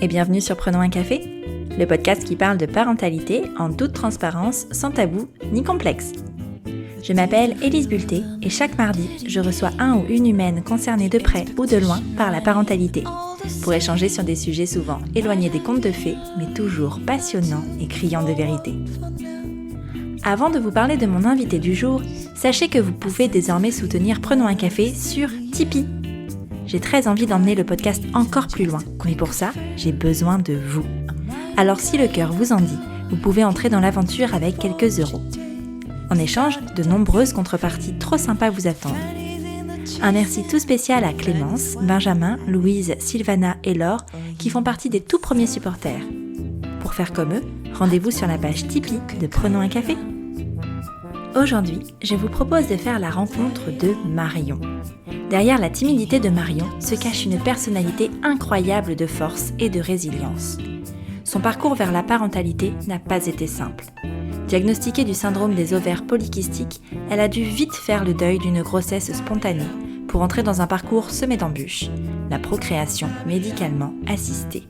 et bienvenue sur Prenons un café, le podcast qui parle de parentalité en toute transparence, sans tabou ni complexe. Je m'appelle Élise Bulté et chaque mardi, je reçois un ou une humaine concernée de près ou de loin par la parentalité, pour échanger sur des sujets souvent éloignés des contes de fées, mais toujours passionnants et criants de vérité. Avant de vous parler de mon invité du jour, sachez que vous pouvez désormais soutenir Prenons un café sur Tipeee. J'ai très envie d'emmener le podcast encore plus loin, mais pour ça, j'ai besoin de vous. Alors si le cœur vous en dit, vous pouvez entrer dans l'aventure avec quelques euros. En échange, de nombreuses contreparties trop sympas vous attendent. Un merci tout spécial à Clémence, Benjamin, Louise, Sylvana et Laure, qui font partie des tout premiers supporters. Pour faire comme eux, rendez-vous sur la page Tipeee de Prenons un café. Aujourd'hui, je vous propose de faire la rencontre de Marion. Derrière la timidité de Marion se cache une personnalité incroyable de force et de résilience. Son parcours vers la parentalité n'a pas été simple. Diagnostiquée du syndrome des ovaires polykystiques, elle a dû vite faire le deuil d'une grossesse spontanée pour entrer dans un parcours semé d'embûches, la procréation médicalement assistée.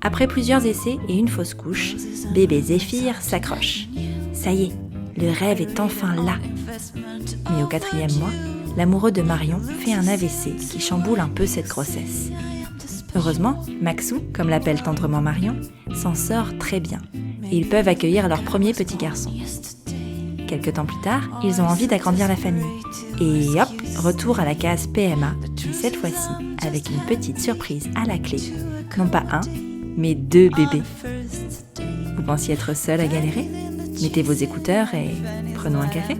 Après plusieurs essais et une fausse couche, bébé Zéphyr s'accroche. Ça y est, le rêve est enfin là. Mais au 4e mois, l'amoureux de Marion fait un AVC qui chamboule un peu cette grossesse. Heureusement, Maxou, comme l'appelle tendrement Marion, s'en sort très bien et ils peuvent accueillir leur premier petit garçon. Quelque temps plus tard, ils ont envie d'agrandir la famille. Et hop, retour à la case PMA, mais cette fois-ci avec une petite surprise à la clé. Non pas un, mais 2 bébés. Vous pensiez être seul à galérer ? Mettez vos écouteurs et prenons un café.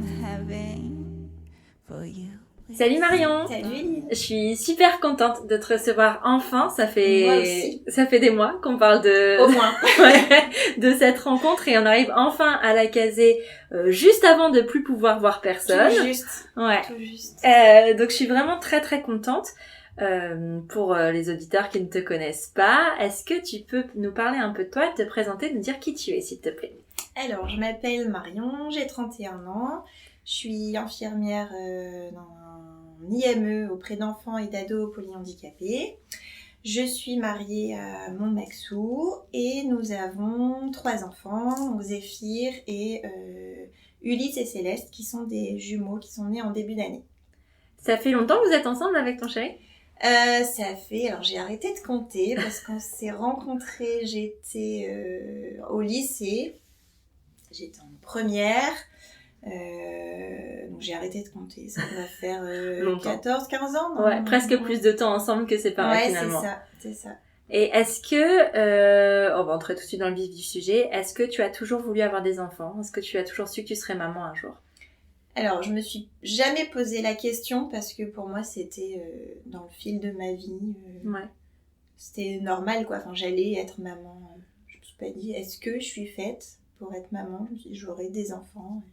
Salut Marion. Salut Élise. Je suis super contente de te recevoir enfin. Moi aussi. Ça fait des mois qu'on parle Au moins. de cette rencontre et on arrive enfin à la caser juste avant de plus pouvoir voir personne. Tout juste. Ouais. Tout juste. Donc je suis vraiment très très contente. Pour les auditeurs qui ne te connaissent pas, est-ce que tu peux nous parler un peu de toi, te présenter, nous dire qui tu es s'il te plaît? Alors, je m'appelle Marion, j'ai 31 ans. Je suis infirmière dans un IME auprès d'enfants et d'ados polyhandicapés. Je suis mariée à mon Maxou et nous avons 3 enfants, donc Zéphyr et Ulysse et Céleste, qui sont des jumeaux qui sont nés en début d'année. Ça fait longtemps que vous êtes ensemble avec ton chéri? Alors j'ai arrêté de compter parce qu'on s'est rencontrés, j'étais au lycée, j'étais en première, donc j'ai arrêté de compter, ça va faire 14-15 ans. Non, ouais, presque plus de temps ensemble que séparés finalement. Ouais, c'est ça. Et est-ce que, on va entrer tout de suite dans le vif du sujet, est-ce que tu as toujours voulu avoir des enfants? Est-ce que tu as toujours su que tu serais maman un jour? Alors, je me suis jamais posé la question parce que pour moi, c'était dans le fil de ma vie. Ouais. C'était normal, quoi. Enfin, j'allais être maman. Je me suis pas dit, est-ce que je suis faite pour être maman? Je me suis dit, j'aurai des enfants.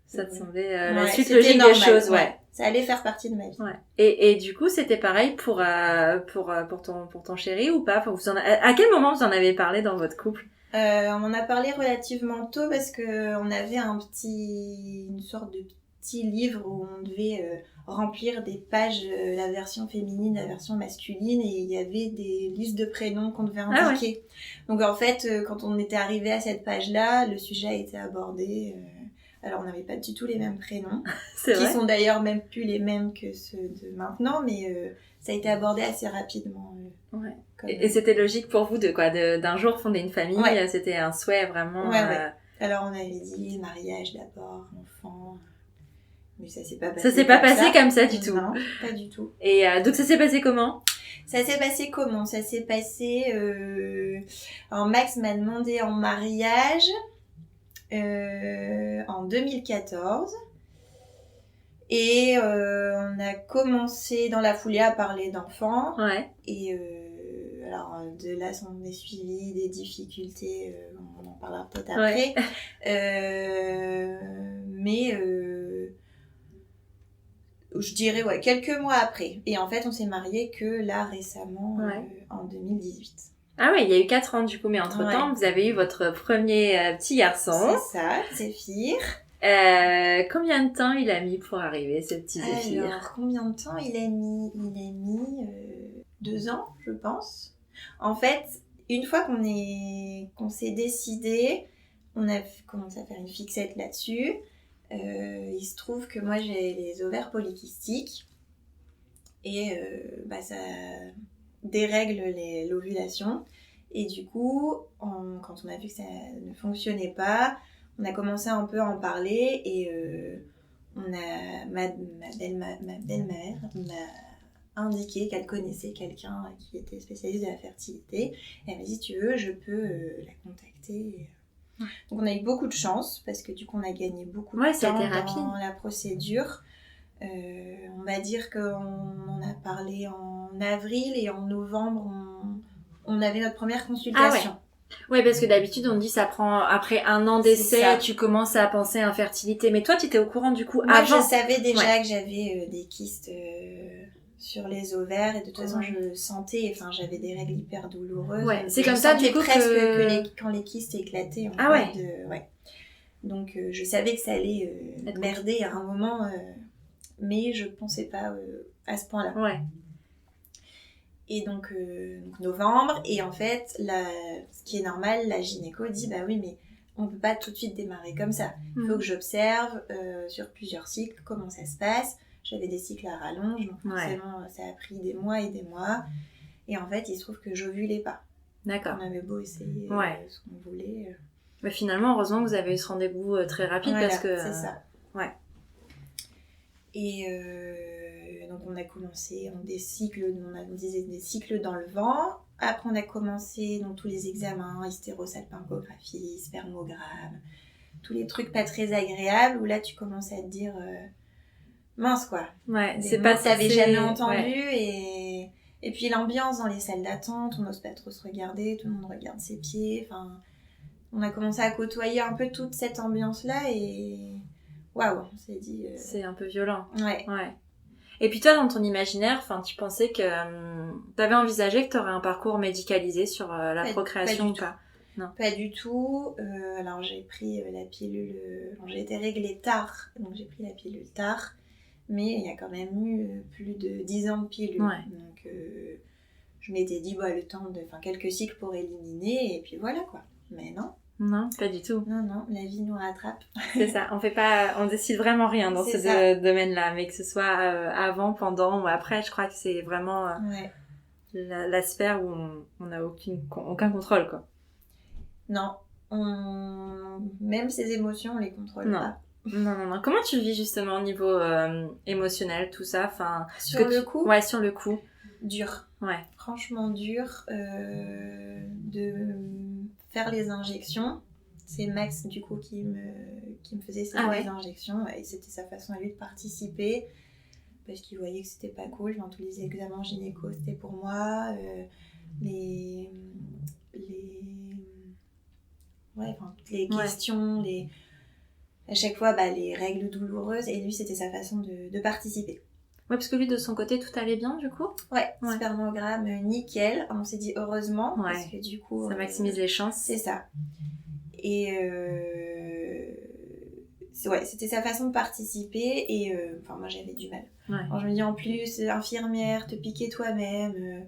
Ça te semblait la suite c'était logique normal, des choses, ouais. Ça allait faire partie de ma vie. Ouais. Et du coup, c'était pareil pour ton chéri ou pas? Enfin, à quel moment vous en avez parlé dans votre couple? On en a parlé relativement tôt parce que on avait une sorte de petit livre où on devait remplir des pages, la version féminine, la version masculine, et il y avait des listes de prénoms qu'on devait indiquer. Ah ouais. Donc en fait, quand on était arrivé à cette page-là, le sujet a été abordé. Alors on n'avait pas du tout les mêmes prénoms, qui sont d'ailleurs même plus les mêmes que ceux de maintenant, mais ça a été abordé assez rapidement. Ouais. Et c'était logique pour vous d'un jour fonder une famille, ouais. C'était un souhait vraiment. Ouais. Alors on avait dit mariage d'abord, enfant, mais ça s'est pas passé. Ça s'est pas passé comme ça du tout. Non, pas du tout. Et donc ça s'est passé comment? Ça s'est passé alors Max m'a demandé en mariage en 2014. Et on a commencé dans la foulée à parler d'enfants. Ouais. Et alors de là, on est suivi des difficultés, on en parlera peut-être après. Ouais. Mais je dirais quelques mois après. Et en fait, on s'est mariés que là récemment, en 2018. Ah ouais, il y a eu 4 ans du coup, mais entre-temps, vous avez eu votre premier petit garçon. C'est ça, Zéphyr. Combien de temps il a mis pour arriver, ce petit Zéphyr? Alors, combien de temps il a mis 2 ans, je pense. En fait, une fois qu'on s'est décidé, on a commencé à faire une fixette là-dessus. Il se trouve que moi j'ai les ovaires polykystiques et ça dérègle l'ovulation. Et du coup, quand on a vu que ça ne fonctionnait pas, on a commencé un peu à en parler et ma belle-mère m'a indiqué qu'elle connaissait quelqu'un qui était spécialiste de la fertilité. Et elle m'a dit, si tu veux, je peux la contacter. Ouais. Donc on a eu beaucoup de chance parce que du coup on a gagné beaucoup de temps dans la procédure. On va dire qu'on en a parlé en avril et en novembre on avait notre première consultation. Ah ouais, parce que d'habitude on dit ça prend après 1 an d'essai, tu commences à penser à infertilité. Mais toi tu étais au courant du coup moi, avant. Je savais déjà que j'avais des kystes sur les ovaires et de toute façon je sentais, enfin j'avais des règles hyper douloureuses. Ouais, c'est comme ça du coup presque que quand les kystes éclataient. Ouais. Donc je savais que ça allait merder à un moment, mais je pensais pas à ce point-là. Ouais. Et donc novembre, et en fait ce qui est normal, la gynéco dit bah oui mais on peut pas tout de suite démarrer comme ça. Il faut que j'observe sur plusieurs cycles comment ça se passe. J'avais des cycles à rallonge, donc forcément ça a pris des mois et des mois. Et en fait, il se trouve que j'ovulais pas. D'accord. On avait beau essayer ce qu'on voulait. Mais finalement, heureusement que vous avez eu ce rendez-vous très rapide parce que... c'est ça. Ouais. Et donc on a commencé des cycles dans le vent. Après on a commencé donc tous les examens, hystérosalpingographie, spermogramme, tous les trucs pas très agréables où là tu commences à te dire mince quoi. Ouais, c'est pas ça t'avais jamais entendu et puis l'ambiance dans les salles d'attente, on n'ose pas trop se regarder, tout le monde regarde ses pieds, enfin on a commencé à côtoyer un peu toute cette ambiance là et waouh, on s'est dit c'est un peu violent. Ouais. Et puis toi, dans ton imaginaire, tu pensais que t'avais envisagé que t'aurais un parcours médicalisé sur la procréation ou pas? Non. Pas du tout. Alors j'ai pris la pilule. J'ai été réglée tard, donc j'ai pris la pilule tard. Mais il y a quand même eu plus de 10 ans de pilule. Ouais. Donc je m'étais dit le temps de quelques cycles pour éliminer et puis voilà quoi. Mais non. Non, pas du tout. Non, la vie nous rattrape. C'est ça, on décide vraiment rien dans ce domaine-là, mais que ce soit avant, pendant ou après, je crois que c'est vraiment la sphère où on n'a aucun contrôle, quoi. Non, même ses émotions, on les contrôle pas. Non. Comment tu vis justement au niveau émotionnel, tout ça, sur le coup? Ouais, sur le coup. Dur. Ouais. Franchement dur de faire les injections. C'est Max du coup qui me faisait les injections et c'était sa façon à lui de participer parce qu'il voyait que c'était pas cool. Tous les examens gynéco c'était pour moi, les toutes les questions, à chaque fois les règles douloureuses et lui c'était sa façon de participer. Ouais, parce que lui, de son côté, tout allait bien, du coup? Ouais. Spermogramme, nickel. On s'est dit heureusement, parce que du coup... Ça maximise les chances. C'est ça. Et c'était sa façon de participer, et moi, j'avais du mal. Ouais. Alors, je me dis, en plus, infirmière, te piquer toi-même...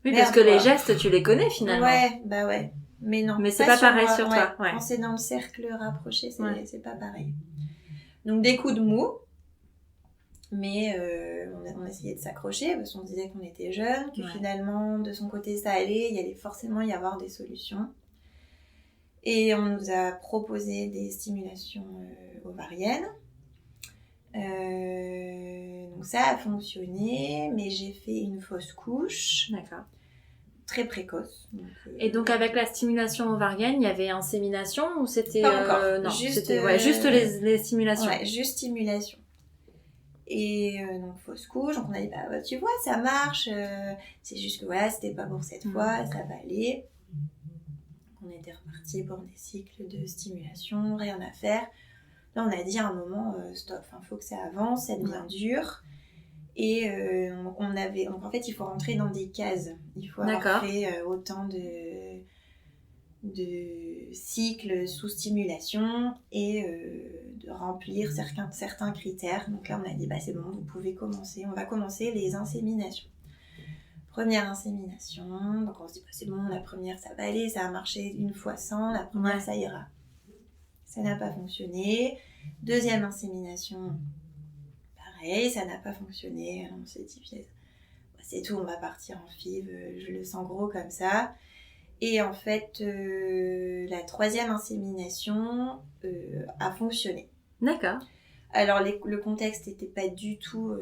oui, parce que les gestes, tu les connais, finalement. Ouais. Mais non. Mais c'est pas pareil sur toi. Ouais. Quand c'est dans le cercle rapproché, c'est pas pareil. Donc, des coups de mou. Mais on essayait de s'accrocher parce qu'on disait qu'on était jeunes, que finalement de son côté ça allait, il allait forcément y avoir des solutions. Et on nous a proposé des stimulations ovariennes. Donc ça a fonctionné, mais j'ai fait une fausse couche. D'accord. Très précoce. Et donc avec la stimulation ovarienne, il y avait insémination ou c'était... Pas encore. Non, juste les stimulations. Ouais, juste stimulation. Et donc fausse couche, donc on a dit tu vois ça marche, c'est juste que c'était pas pour cette fois, ça va aller. On était reparti pour des cycles de stimulation, rien à faire. Là on a dit à un moment stop, faut que ça avance, ça devient dur. Et donc en fait il faut rentrer dans des cases, il faut avoir fait autant de cycles sous stimulation et de remplir certains critères. Donc là on a dit c'est bon, vous pouvez commencer, on va commencer les inséminations. première insémination. Donc on se dit, c'est bon, la première ça va aller, ça a marché une fois sans, la première ça ira. Ça n'a pas fonctionné. Deuxième insémination, pareil, ça n'a pas fonctionné. Alors on s'est dit, c'est tout, on va partir en FIV, je le sens gros comme ça. Et en fait, la troisième insémination a fonctionné. D'accord. Alors, le contexte n'était pas du tout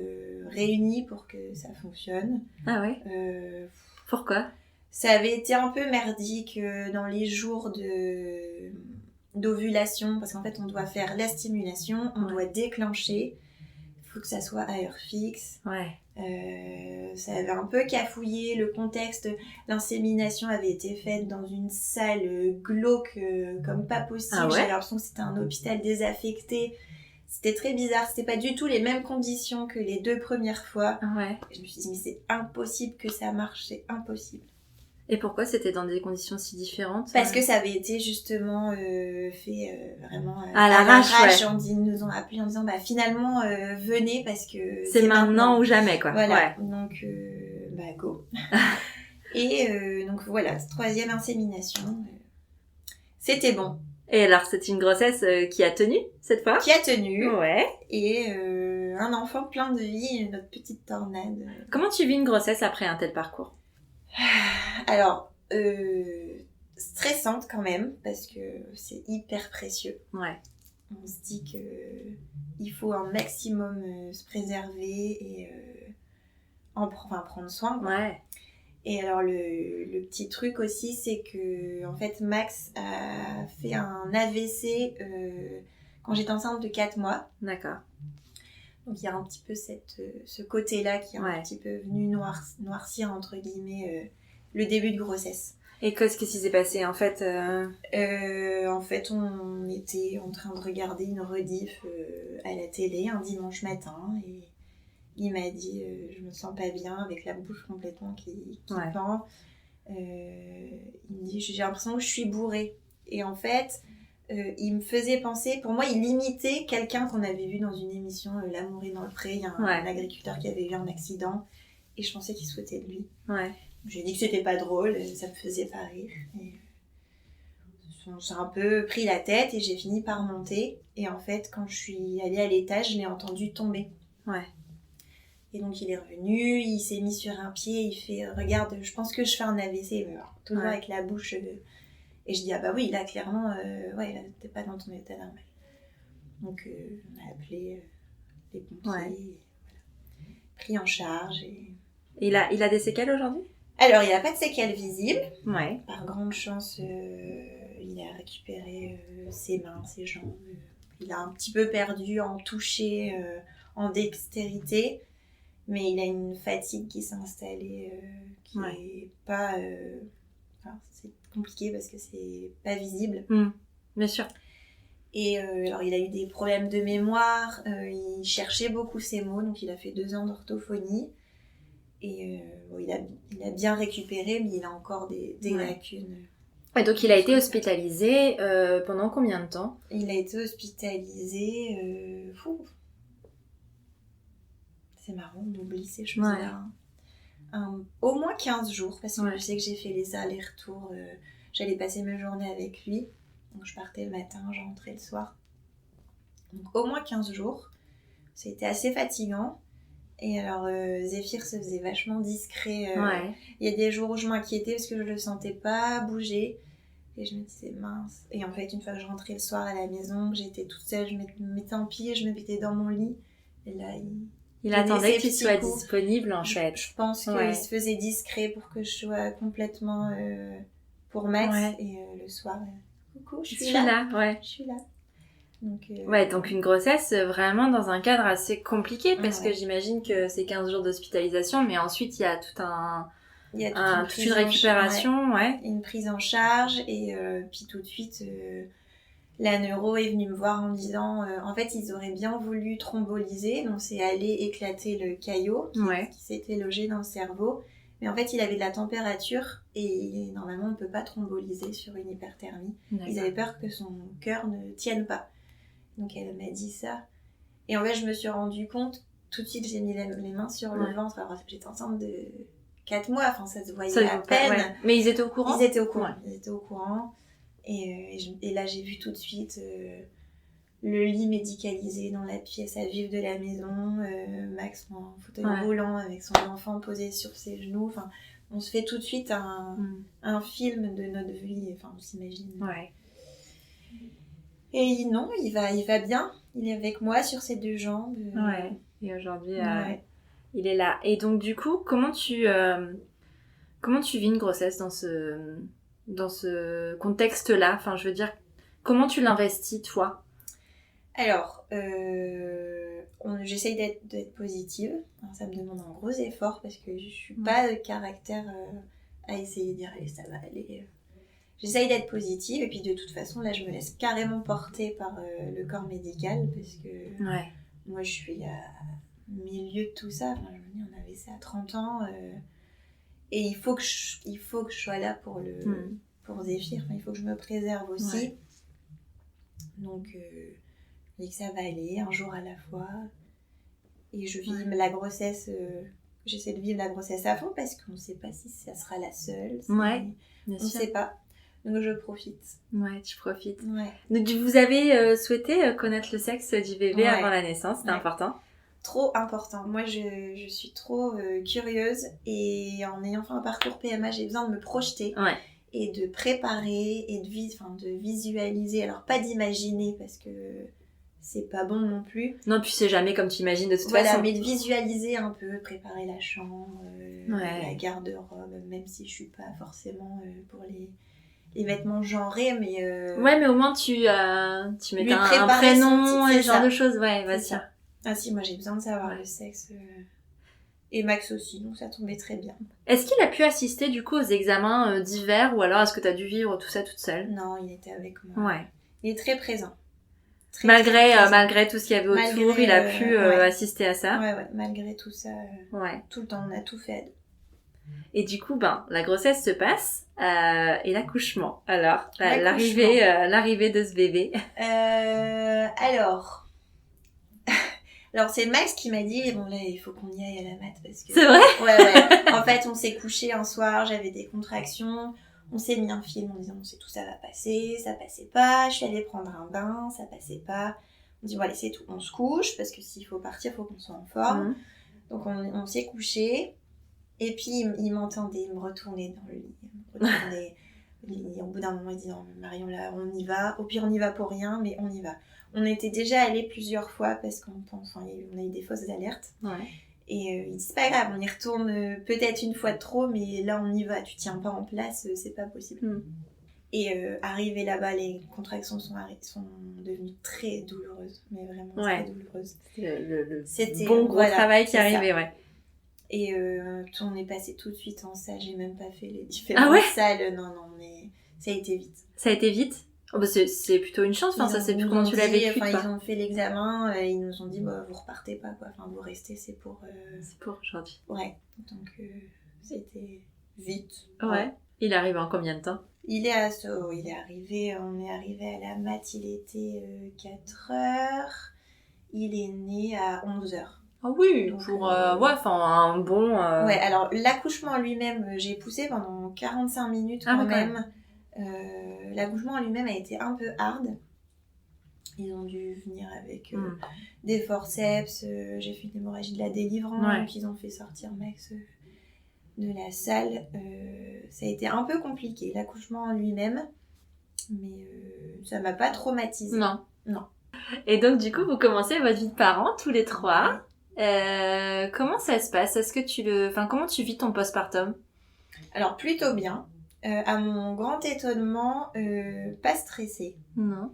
réuni pour que ça fonctionne. Ah ouais Pourquoi ? Ça avait été un peu merdique dans les jours d'ovulation, parce qu'en fait, on doit faire la stimulation, on doit déclencher. Il faut que ça soit à heure fixe. Ouais. Ça avait un peu cafouillé le contexte. L'insémination avait été faite dans une salle glauque comme pas possible. Ah ouais. J'avais l'impression que c'était un hôpital désaffecté. C'était très bizarre. C'était pas du tout les mêmes conditions que les 2 premières fois. Ouais. Je me suis dit, mais c'est impossible que ça marche. C'est impossible. Et pourquoi c'était dans des conditions si différentes ? Parce que ça avait été justement fait vraiment à l'arrache. Ils nous ont appelés en disant finalement venez parce que c'est maintenant ou jamais quoi. Voilà, donc go. Et donc voilà, troisième insémination, c'était bon. Et alors c'est une grossesse qui a tenu cette fois ? Qui a tenu. Ouais. Et un enfant plein de vie, notre petite tornade. Comment tu vis une grossesse après un tel parcours ? Alors, stressante quand même, parce que c'est hyper précieux. Ouais. On se dit qu'il faut un maximum se préserver et prendre soin. Quoi. Ouais. Et alors, le petit truc aussi, c'est que en fait, Max a fait un AVC quand j'étais enceinte de 4 mois. D'accord. Donc, il y a un petit peu ce côté-là qui est un petit peu venu noircir, entre guillemets, le début de grossesse. Et qu'est-ce qui s'est passé en fait En fait, on était en train de regarder une rediff à la télé un dimanche matin et il m'a dit je me sens pas bien avec la bouche complètement qui pend. Il me dit j'ai l'impression que je suis bourrée. Et en fait, il me faisait penser, pour moi, il imitait quelqu'un qu'on avait vu dans une émission L'amour est dans le pré. Il y a un agriculteur qui avait eu un accident et je pensais qu'il se foutait de lui. Ouais. J'ai dit que c'était pas drôle, ça me faisait pas rire. Et on s'est un peu pris la tête et j'ai fini par monter. Et en fait, quand je suis allée à l'étage, je l'ai entendu tomber. Ouais. Et donc il est revenu, il s'est mis sur un pied, il fait regarde, je pense que je fais un AVC, mais alors, toujours avec la bouche. Et je dis ah bah oui, là clairement, là t'es pas dans ton état normal. Donc on a appelé les pompiers, et voilà. Pris en charge. Et il a des séquelles aujourd'hui ? Alors, il n'a pas de séquelles visibles. Ouais. Par grande chance, il a récupéré ses mains, ses jambes. Il a un petit peu perdu en toucher, en dextérité. Mais il a une fatigue qui s'est installée, qui n'est pas... c'est compliqué parce que c'est pas visible. Bien sûr. Et alors, il a eu des problèmes de mémoire. Il cherchait beaucoup ses mots. Donc, il a fait 2 ans d'orthophonie. Et il a bien récupéré, mais il a encore des lacunes. Et donc il a été hospitalisé pendant combien de temps ? Il a été hospitalisé... C'est marrant, on oublie ces choses-là. Au moins 15 jours, parce que je sais que j'ai fait les allers-retours. J'allais passer mes journées avec lui. Donc je partais le matin, je rentrais le soir. Donc au moins 15 jours. C'était assez fatigant. Et alors, Zéphyr se faisait vachement discret. Il y a des jours où je m'inquiétais parce que je le sentais pas bouger. Et je me disais, mince. Et en fait, une fois que je rentrais le soir à la maison, que j'étais toute seule, je me mettais en pied, je me mettais dans mon lit. Et là, il attendait que tu sois disponible, en fait. Je pense qu'il se faisait discret pour que je sois complètement pour Max. Et le soir, coucou, je suis là. Je suis là. Donc une grossesse vraiment dans un cadre assez compliqué parce que j'imagine que c'est 15 jours d'hospitalisation, mais ensuite il y a toute une récupération, une prise en charge et puis tout de suite la neuro est venue me voir en disant en fait ils auraient bien voulu thromboliser, donc c'est aller éclater le caillot qui s'était logé dans le cerveau, mais en fait il avait de la température et normalement on ne peut pas thromboliser sur une hyperthermie. D'accord. Ils avaient peur que son cœur ne tienne pas. Donc elle m'a dit ça. Et en fait, je me suis rendu compte, tout de suite, j'ai mis les mains sur le ventre. Alors j'étais enceinte de 4 mois, enfin ça se voyait à peine. Ouais. Mais ils étaient au courant? Ils étaient au courant, ils étaient au courant. Et là j'ai vu tout de suite le lit médicalisé dans la pièce à vivre de la maison, Max en fauteuil roulant avec son enfant posé sur ses genoux, enfin on se fait tout de suite un film de notre vie, enfin on s'imagine. Ouais. Et non, il va bien, il est avec moi sur ses 2 jambes. Ouais, et aujourd'hui il est là. Et donc du coup, comment tu vis une grossesse dans ce contexte-là? Enfin, je veux dire, comment tu l'investis, toi? Alors, j'essaye d'être positive. Alors, ça me demande un gros effort parce que je suis pas de caractère à essayer de dire allez, ça va aller. J'essaye d'être positive et puis de toute façon, là, je me laisse carrément porter par le corps médical parce que moi, je suis à milieu de tout ça. Enfin, je me dis, on avait ça à 30 ans et il faut que je sois là pour Zéphyr. Enfin, il faut que je me préserve aussi. Ouais. Donc, je dis que ça va aller, un jour à la fois. Et je vis la grossesse, j'essaie de vivre la grossesse à fond parce qu'on ne sait pas si ça sera la seule. Ouais, bien sûr. On ne sait pas. Donc je profite. Ouais, tu profites. Ouais. Donc vous avez souhaité connaître le sexe du bébé avant la naissance, c'était important? Trop important. Moi, je suis trop curieuse et en ayant fait un parcours PMA, j'ai besoin de me projeter et de préparer et de visualiser. Alors, pas d'imaginer parce que c'est pas bon non plus. Non, tu sais jamais comme tu imagines de toute façon. Mais de visualiser un peu, préparer la chambre, la garde-robe, même si je suis pas forcément pour les vêtements genrés, mais... Ouais, mais au moins tu mets un prénom et ce genre de choses, bien sûr. Ah si, moi j'ai besoin de savoir le sexe. Et Max aussi, donc ça tombait très bien. Est-ce qu'il a pu assister du coup aux examens d'hiver ou alors est-ce que tu as dû vivre tout ça toute seule? Non, il était avec moi. Ouais. Il est très présent. Malgré tout ce qu'il y avait autour, il a pu assister à ça. Ouais, malgré tout ça. Tout le temps, on a tout fait à 2. Et du coup, la grossesse se passe et l'accouchement. Alors, l'arrivée de ce bébé. Alors c'est Max qui m'a dit bon là il faut qu'on y aille à la mat parce que c'est vrai. Ouais. En fait on s'est couché un soir, j'avais des contractions, on s'est mis un film en disant on sait tout ça va passer, ça passait pas, je suis allée prendre un bain, ça passait pas. On dit bon allez c'est tout, on se couche parce que s'il faut partir faut qu'on soit en forme. Donc on s'est couché. Et puis, il m'entendait me retourner dans le lit. Au bout d'un moment, il dit non, Marion, là, on y va. Au pire, on y va pour rien, mais on y va. On était déjà allés plusieurs fois parce qu'on a eu des fausses alertes. Ouais. Et il dit c'est pas grave, on y retourne peut-être une fois de trop, mais là, on y va. Tu tiens pas en place, c'est pas possible. Et arrivé là-bas, les contractions sont devenues très douloureuses. Mais vraiment très douloureuses. C'était bon gros travail qui arrivait, Et on est passé tout de suite en salle, j'ai même pas fait les différentes salles. Non, ça a été vite. Ça a été vite? C'est plutôt une chance, ça c'est plus comment tu l'as vécu. Ils ont fait l'examen, ils nous ont dit vous repartez pas quoi, vous restez, c'est pour aujourd'hui. Ouais, donc c'était vite. Ouais. Il arrive en combien de temps? On est arrivé à la mat, il était 4h, il est né à 11h. Ah oui, donc, pour un bon... Ouais, alors l'accouchement lui-même, j'ai poussé pendant 45 minutes quand même. L'accouchement en lui-même a été un peu hard. Ils ont dû venir avec des forceps, j'ai fait une hémorragie de la délivrance, donc ils ont fait sortir Max de la salle. Ça a été un peu compliqué, l'accouchement en lui-même, mais ça m'a pas traumatisée. Non. Et donc du coup, vous commencez votre vie de parents tous les 3. Comment ça se passe? Comment tu vis ton postpartum? Alors plutôt bien. À mon grand étonnement, pas stressée. Non.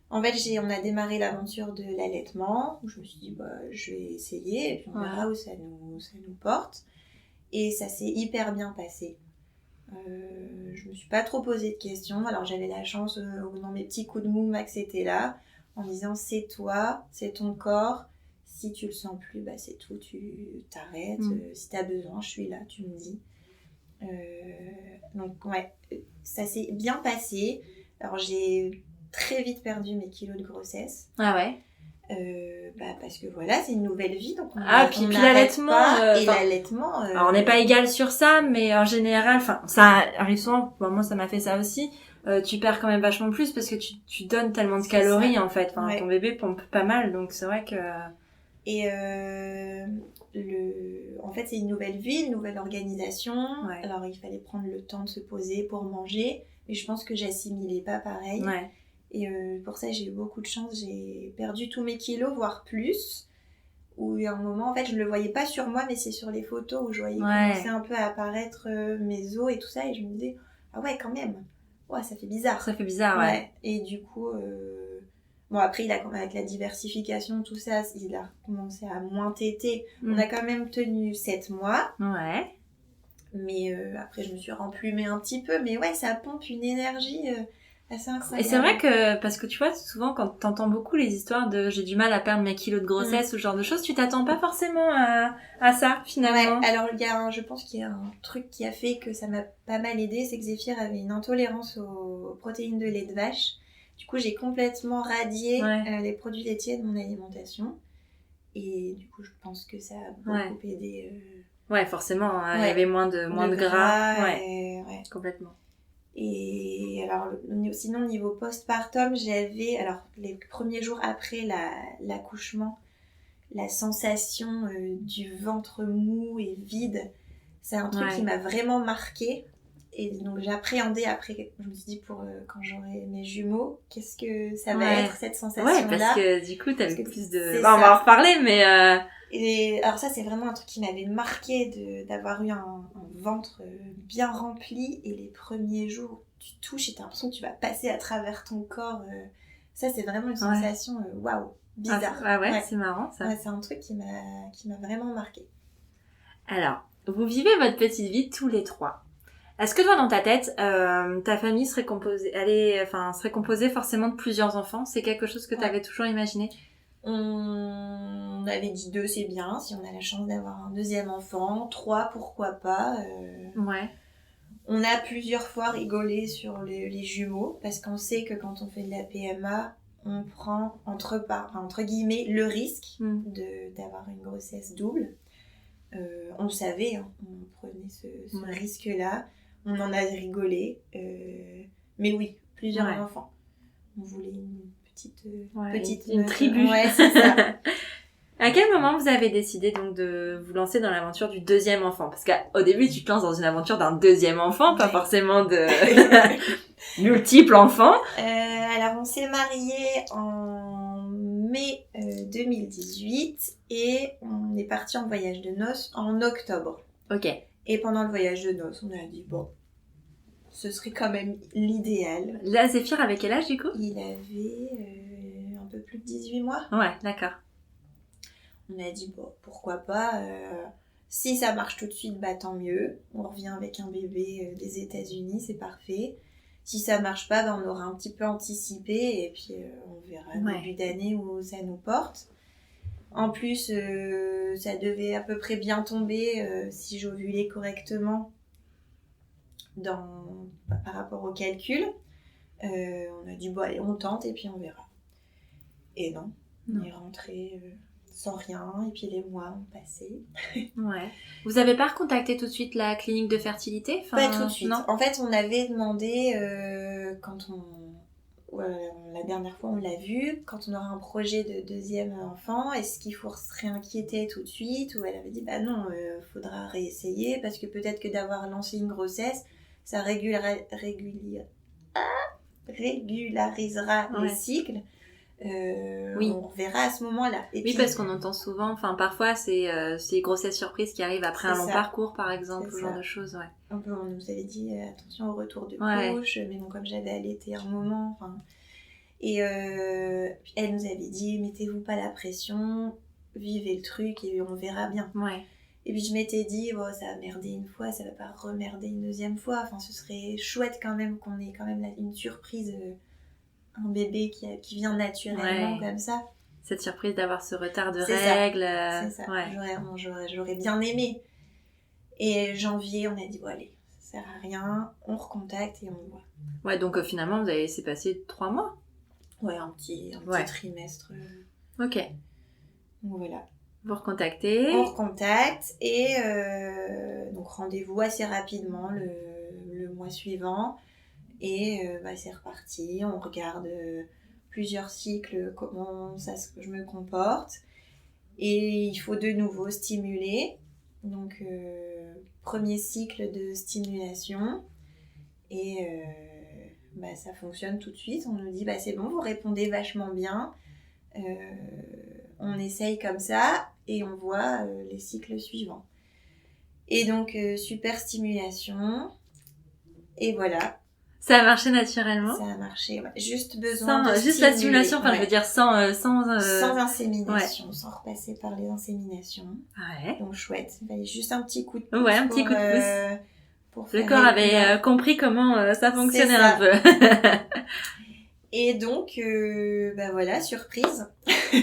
En fait, on a démarré l'aventure de l'allaitement, où je me suis dit je vais essayer et puis on verra où ça nous porte. Et ça s'est hyper bien passé. Je me suis pas trop posé de questions. Alors j'avais la chance, dans mes petits coups de mou, Max était là, en me disant c'est toi, c'est ton corps. Si tu le sens plus, c'est tout, tu t'arrêtes. Si t'as besoin, je suis là, tu me dis. Donc ça s'est bien passé. Alors j'ai très vite perdu mes kilos de grossesse. Ah ouais. Parce que voilà, c'est une nouvelle vie, donc puis l'allaitement, et l'allaitement. Alors on n'est pas égal sur ça, mais en général, enfin ça arrive souvent. Moi ça m'a fait ça aussi. Tu perds quand même vachement plus parce que tu donnes tellement de calories en fait. Enfin, ton bébé pompe pas mal, donc c'est vrai que. Et en fait, c'est une nouvelle vie, une nouvelle organisation. Ouais. Alors il fallait prendre le temps de se poser pour manger, mais je pense que j'assimilais pas pareil. Ouais. Et pour ça, j'ai eu beaucoup de chance. J'ai perdu tous mes kilos, voire plus. Où à un moment, en fait, je le voyais pas sur moi, mais c'est sur les photos où je voyais commencer un peu à apparaître mes os et tout ça. Et je me disais, ah ouais, quand même. Ouais, ça fait bizarre. Ça fait bizarre, ouais. Et du coup, bon, après, avec la diversification, tout ça, il a commencé à moins téter. On a quand même tenu 7 mois. Ouais. Mais après, je me suis remplumée un petit peu. Mais ouais, ça pompe une énergie... assez incroyable. Et c'est vrai que, parce que tu vois, souvent quand t'entends beaucoup les histoires de j'ai du mal à perdre mes kilos de grossesse ou ce genre de choses, tu t'attends pas forcément à ça, finalement. Ouais, alors je pense qu'il y a un truc qui a fait que ça m'a pas mal aidé, c'est que Zéphyr avait une intolérance aux protéines de lait de vache. Du coup, j'ai complètement radié les produits laitiers de mon alimentation. Et du coup, je pense que ça a beaucoup aidé. Ouais, forcément, il y avait moins de gras. Ouais, complètement. Et alors, sinon, niveau postpartum, j'avais, alors les premiers jours après l'accouchement, la sensation du ventre mou et vide, c'est un truc qui m'a vraiment marquée. Et donc, j'appréhendais après, je me suis dit, pour quand j'aurai mes jumeaux, qu'est-ce que ça va être cette sensation-là. Ouais, parce que du coup, t'as plus de... on va en reparler, mais... Et alors ça, c'est vraiment un truc qui m'avait marqué d'avoir eu un ventre bien rempli. Et les premiers jours, tu touches et t'as l'impression que tu vas passer à travers ton corps. Ça, c'est vraiment une sensation waouh, bizarre. C'est marrant ça. Ouais, c'est un truc qui m'a vraiment marqué. Alors, vous vivez votre petite vie tous les trois. Est-ce que toi, dans ta tête, ta famille serait composée forcément de plusieurs enfants ? C'est quelque chose que t'avais toujours imaginé ? On avait dit 2, c'est bien, si on a la chance d'avoir un deuxième enfant. 3, pourquoi pas. On a plusieurs fois rigolé sur les jumeaux, parce qu'on sait que quand on fait de la PMA, on prend entre guillemets le risque d'avoir une grossesse double. On le savait, on prenait ce risque-là. On en a rigolé. Mais oui, plusieurs enfants. On voulait une tribu. Ouais, c'est ça. À quel moment vous avez décidé donc de vous lancer dans l'aventure du deuxième enfant ? Parce qu'au début, tu te lances dans une aventure d'un deuxième enfant, pas forcément de multiples enfants. Alors, on s'est mariés en mai 2018 et on est parti en voyage de noces en octobre. Ok. Et pendant le voyage de noces, on a dit ce serait quand même l'idéal. Là, Zéphyr avait quel âge du coup ? Il avait un peu plus de 18 mois. Ouais, d'accord. On a dit pourquoi pas. Si ça marche tout de suite, tant mieux. On revient avec un bébé des États-Unis, c'est parfait. Si ça marche pas, on aura un petit peu anticipé et puis on verra début d'année où ça nous porte. En plus, ça devait à peu près bien tomber si j'ovulais correctement. Par rapport au calcul, on a dit allez, on tente et puis on verra. Et non. On est rentré sans rien et puis les mois ont passé. Ouais. Vous avez pas recontacté tout de suite la clinique de fertilité ? Pas tout de suite. Non. En fait, on avait demandé la dernière fois on l'a vu, quand on aura un projet de deuxième enfant, est-ce qu'il faut se réinquiéter tout de suite ? Ou elle avait dit non, faudra réessayer parce que peut-être que d'avoir lancé une grossesse, ça régularisera les cycles. On verra à ce moment-là. Et puis, parce qu'on entend souvent, parfois c'est grossesse surprise qui arrive après un long parcours par exemple, ce genre de choses. On nous avait dit attention au retour de couche, mais comme j'avais allaité un moment, et elle nous avait dit mettez-vous pas la pression, vivez le truc et on verra bien. Et puis je m'étais dit ça a merdé une fois, ça va pas remerder une deuxième fois, ce serait chouette quand même qu'on ait quand même une surprise, un bébé qui vient naturellement comme ça. Cette surprise d'avoir ce retard de règles. C'est ça. J'aurais bien aimé. Et janvier, on a dit allez, ça sert à rien, on recontacte et on voit. Ouais, donc finalement vous avez laissé passer 3 mois. Ouais, un petit trimestre. Ok. Donc voilà. Vous recontactez. On recontacte et donc rendez-vous assez rapidement le mois suivant. Et c'est reparti. On regarde plusieurs cycles, comment je me comporte. Et il faut de nouveau stimuler. Donc, premier cycle de stimulation. Et ça fonctionne tout de suite. On nous dit, c'est bon, vous répondez vachement bien. On essaye comme ça et on voit les cycles suivants. Et donc, super stimulation. Et voilà. Ça a marché naturellement? Ça a marché, ouais. Juste besoin de juste la stimulation, enfin, je veux dire sans insémination, sans repasser par les inséminations. Ouais. Donc chouette, il fallait juste un petit coup de pouce. Ouais, un petit coup de pouce. Pour le corps avait compris comment ça fonctionnait un peu. Et donc, voilà, surprise.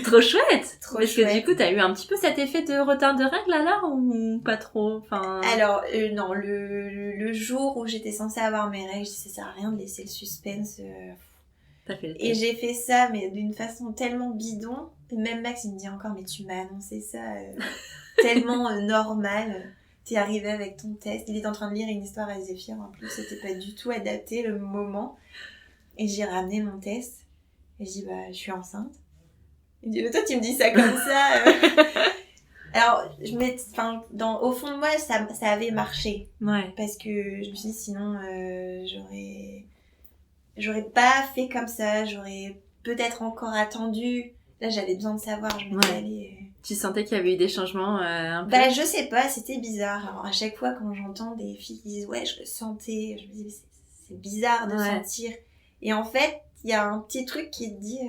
Trop chouette. Trop Parce chouette. que du coup, t'as eu un petit peu cet effet de retard de règles alors ou pas trop? Alors, non, le jour où j'étais censée avoir mes règles, je disais, ça sert à rien de laisser le suspense. T'as fait le Et j'ai fait ça, mais d'une façon tellement bidon. Et même Max, il me dit encore, mais tu m'as annoncé ça tellement normal. T'es arrivée avec ton test. Il était en train de lire une histoire à Zéphyr, en plus, c'était pas du tout adapté le moment. Et j'ai ramené mon test. Et je dis, je suis enceinte. Il me dit, mais toi, tu me dis ça comme ça. Alors, au fond de moi, ça avait marché. Ouais. Parce que je me suis dit, sinon, j'aurais pas fait comme ça. J'aurais peut-être encore attendu. Là, j'avais besoin de savoir. Je me dis, allez. Tu sentais qu'il y avait eu des changements un peu? Je sais pas, c'était bizarre. Alors, à chaque fois, quand j'entends des filles qui disent, ouais, je le sentais, je me dis, mais c'est bizarre de sentir. Et en fait, il y a un petit truc qui te dit,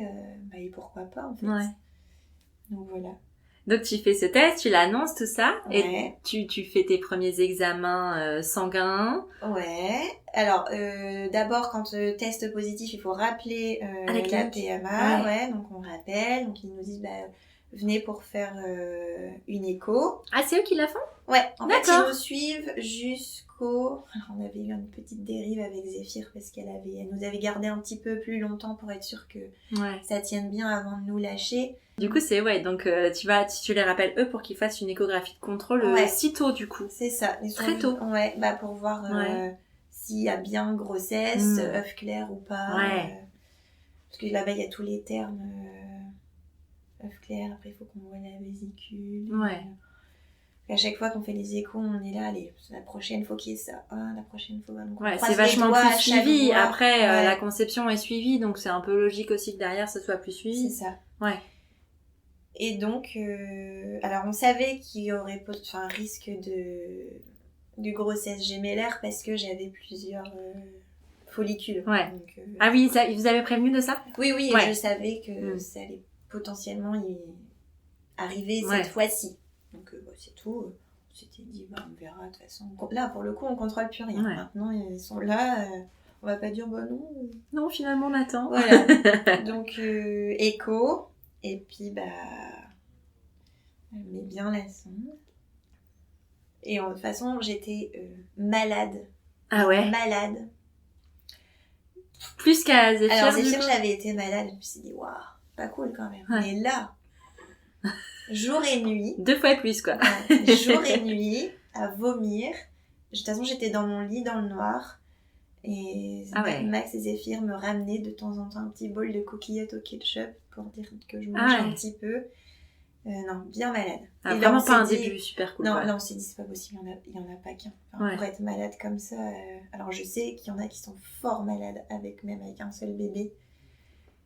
et pourquoi pas, en fait. Ouais. Donc, voilà. Donc, tu fais ce test, tu l'annonces, tout ça. Ouais. Et tu fais tes premiers examens sanguins. Ouais. Alors, d'abord, quand test positif, il faut rappeler la PMA. Ouais. Donc, on rappelle. Donc, ils nous disent, venez pour faire une écho. Ah, c'est eux qui la font? Ouais. En fait, ils nous suivent jusqu'au... Alors, on avait eu une petite dérive avec Zéphyr parce qu'elle nous avait gardé un petit peu plus longtemps pour être sûre que ça tienne bien avant de nous lâcher. Du coup, donc tu les rappelles eux pour qu'ils fassent une échographie de contrôle si tôt du coup. C'est ça. Très tôt. Ouais, pour voir s'il y a bien grossesse, œuf clair ou pas. Ouais. Parce que là-bas, il y a tous les termes. Œuf clair, après il faut qu'on voit la vésicule. Ouais. À chaque fois qu'on fait les échos, on est là, allez, la prochaine faut qu'il y ait ça. La prochaine fois, donc c'est vachement plus suivi. Après, la conception est suivie, donc c'est un peu logique aussi que derrière, ça soit plus suivi. C'est ça. Ouais. Et donc, alors on savait qu'il y aurait un risque de grossesse gémellaire parce que j'avais plusieurs follicules. Ouais. Donc, ah oui, ça, vous avez prévenu de ça? Oui, et je savais que ça allait potentiellement y arriver cette fois-ci. Donc c'est tout. On s'était dit, on verra de toute façon. Là, pour le coup, on contrôle plus rien. Ouais. Maintenant, ils sont là. On va pas dire, non. Non, finalement, on attend. Voilà. Donc, écho. Et puis, elle met bien la sonde. Et de toute façon, j'étais malade. Ah ouais? Malade. Plus qu'à Zéphyr. Alors, Zéphyr, j'avais été malade. Je me suis dit, waouh, pas cool quand même. Ouais. Mais là, jour et nuit. 2 fois plus, quoi. Jour et nuit, à vomir. De toute façon, j'étais dans mon lit, dans le noir. Et Max et Zéphyr me ramenaient de temps en temps un petit bol de coquillettes au ketchup pour dire que je mange un petit peu. Non, bien malade. Ah, et vraiment pas un début super cool. Non, on s'est dit, c'est pas possible, il y en a pas qu'un. Pour être malade comme ça. Alors, je sais qu'il y en a qui sont fort malades même avec un seul bébé.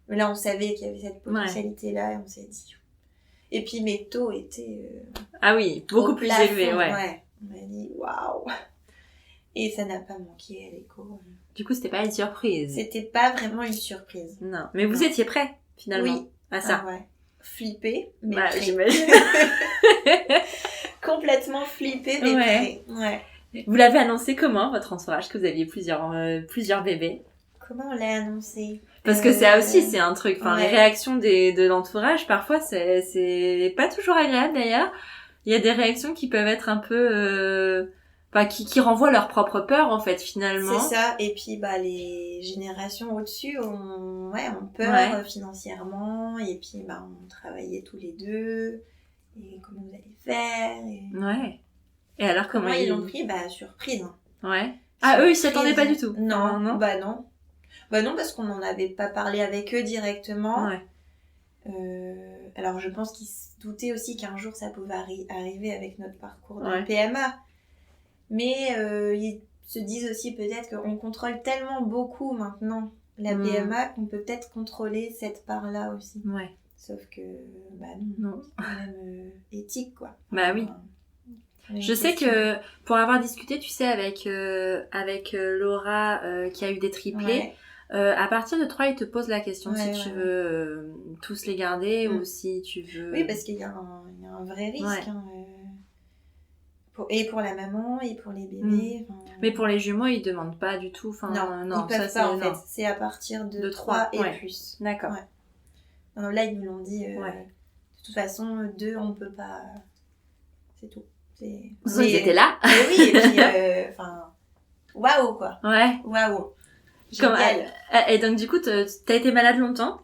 Mais là, on savait qu'il y avait cette potentialité-là et on s'est dit. Et puis, mes taux étaient. Ah oui, beaucoup plus élevés, ouais. On m'a dit, waouh! Et ça n'a pas manqué à l'écho. Du coup, c'était pas une surprise. C'était pas vraiment une surprise. Non, mais vous étiez prêts, finalement, à ça. Ah ouais. Flippé, mais j'imagine. Complètement flippé, mais prêt. Ouais. Vous l'avez annoncé comment, votre entourage, que vous aviez plusieurs bébés? Comment on l'a annoncé? Parce que ça aussi, c'est un truc. Les réactions de l'entourage, parfois, c'est pas toujours agréable, d'ailleurs. Il y a des réactions qui peuvent être un peu... Enfin, qui renvoient leur propre peur, en fait, finalement. C'est ça. Et puis, les générations au-dessus ont peur financièrement. Et puis, on travaillait tous les deux. Et comment vous allez faire Ouais. Et alors, comment ils l'ont pris? Surprise. Ouais. Ah, eux, ils s'y attendaient pas du tout? Non. Non. Non, parce qu'on n'en avait pas parlé avec eux directement. Ouais. Alors, je pense qu'ils se doutaient aussi qu'un jour, ça pouvait arriver avec notre parcours de PMA. Mais ils se disent aussi peut-être qu'on contrôle tellement beaucoup maintenant la PMA qu'on peut peut-être contrôler cette part-là aussi. Ouais. Sauf que, non. C'est quand même éthique, quoi. Oui. Je sais que pour avoir discuté, tu sais, avec Laura qui a eu des triplés, à partir de 3, ils te posent la question si tu veux tous les garder ou si tu veux... Oui, parce qu'il y a un vrai risque. Et pour la maman, et pour les bébés. Mais pour les jumeaux, ils demandent pas du tout. Non, ils peuvent pas en fait. C'est à partir de 3 et plus. D'accord. Ouais. Non, là, ils nous l'ont dit. De toute façon, 2, on peut pas. C'est tout. Ils étaient là. Mais oui, et puis, waouh quoi. Ouais. Waouh. Et donc, du coup, t'as été malade longtemps?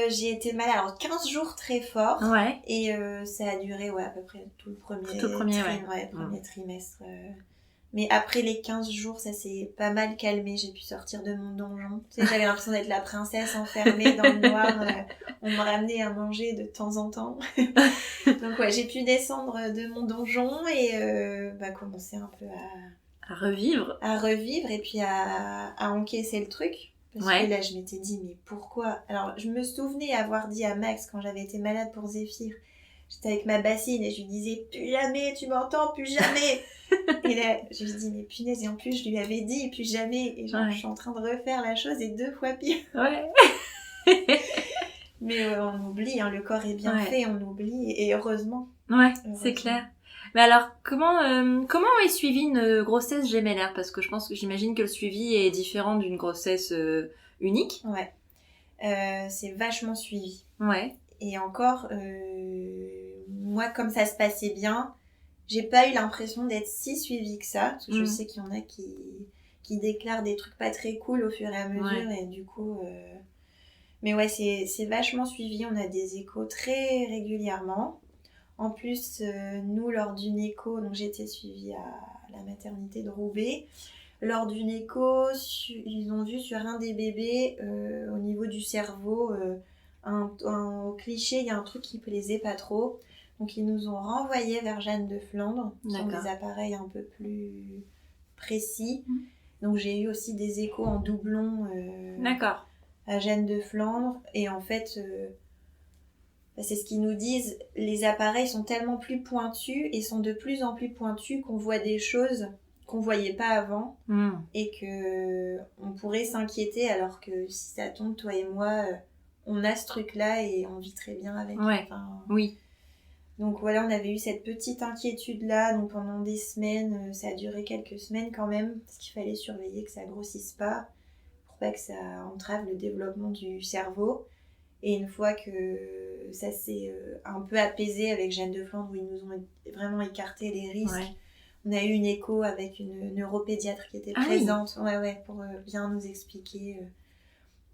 J'ai été malade, alors 15 jours très fort. Ouais. Et ça a duré, à peu près tout le premier trimestre. Mais après les 15 jours, ça s'est pas mal calmé. J'ai pu sortir de mon donjon. Tu sais, j'avais l'impression d'être la princesse enfermée dans le noir. On me ramenait à manger de temps en temps. Donc j'ai pu descendre de mon donjon et commencer un peu à revivre. Et puis à encaisser le truc. Parce que là, je m'étais dit, mais pourquoi? Alors, je me souvenais avoir dit à Max, quand j'avais été malade pour Zéphyr, j'étais avec ma bassine et je lui disais, plus jamais, tu m'entends, plus jamais. Et là, je lui dis, mais punaise, et en plus, je lui avais dit, plus jamais. Et je suis en train de refaire la chose et 2 fois pire. Ouais. Mais on oublie, le corps est bien fait, on oublie, et heureusement. Ouais, c'est clair. Mais alors, comment est suivie une grossesse gémellaire? Parce que j'imagine que le suivi est différent d'une grossesse unique. Ouais. C'est vachement suivi. Ouais. Et encore, moi, comme ça se passait bien, j'ai pas eu l'impression d'être si suivie que ça. Parce que je sais qu'il y en a qui déclarent des trucs pas très cool au fur et à mesure. Et du coup... Mais ouais, c'est vachement suivi. On a des échos très régulièrement. En plus, nous, lors d'une écho, donc j'étais suivie à la maternité de Roubaix. Lors d'une écho, ils ont vu sur un des bébés, au niveau du cerveau, au cliché, il y a un truc qui plaisait pas trop. Donc, ils nous ont renvoyés vers Jeanne de Flandre, qui ont des appareils un peu plus précis. Donc, j'ai eu aussi des échos en doublon à Jeanne de Flandre. Et en fait... c'est ce qu'ils nous disent, les appareils sont tellement plus pointus et sont de plus en plus pointus qu'on voit des choses qu'on voyait pas avant et que on pourrait s'inquiéter alors que si ça tombe, toi et moi, on a ce truc-là et on vit très bien avec. Ouais. Oui. Donc voilà, on avait eu cette petite inquiétude-là, donc pendant des semaines, ça a duré quelques semaines quand même, parce qu'il fallait surveiller que ça grossisse pas, pour pas que ça entrave le développement du cerveau. Et une fois que ça s'est un peu apaisé avec Jeanne de Flandre, où ils nous ont vraiment écarté les risques, on a eu une écho avec une neuropédiatre qui était présente pour bien nous expliquer,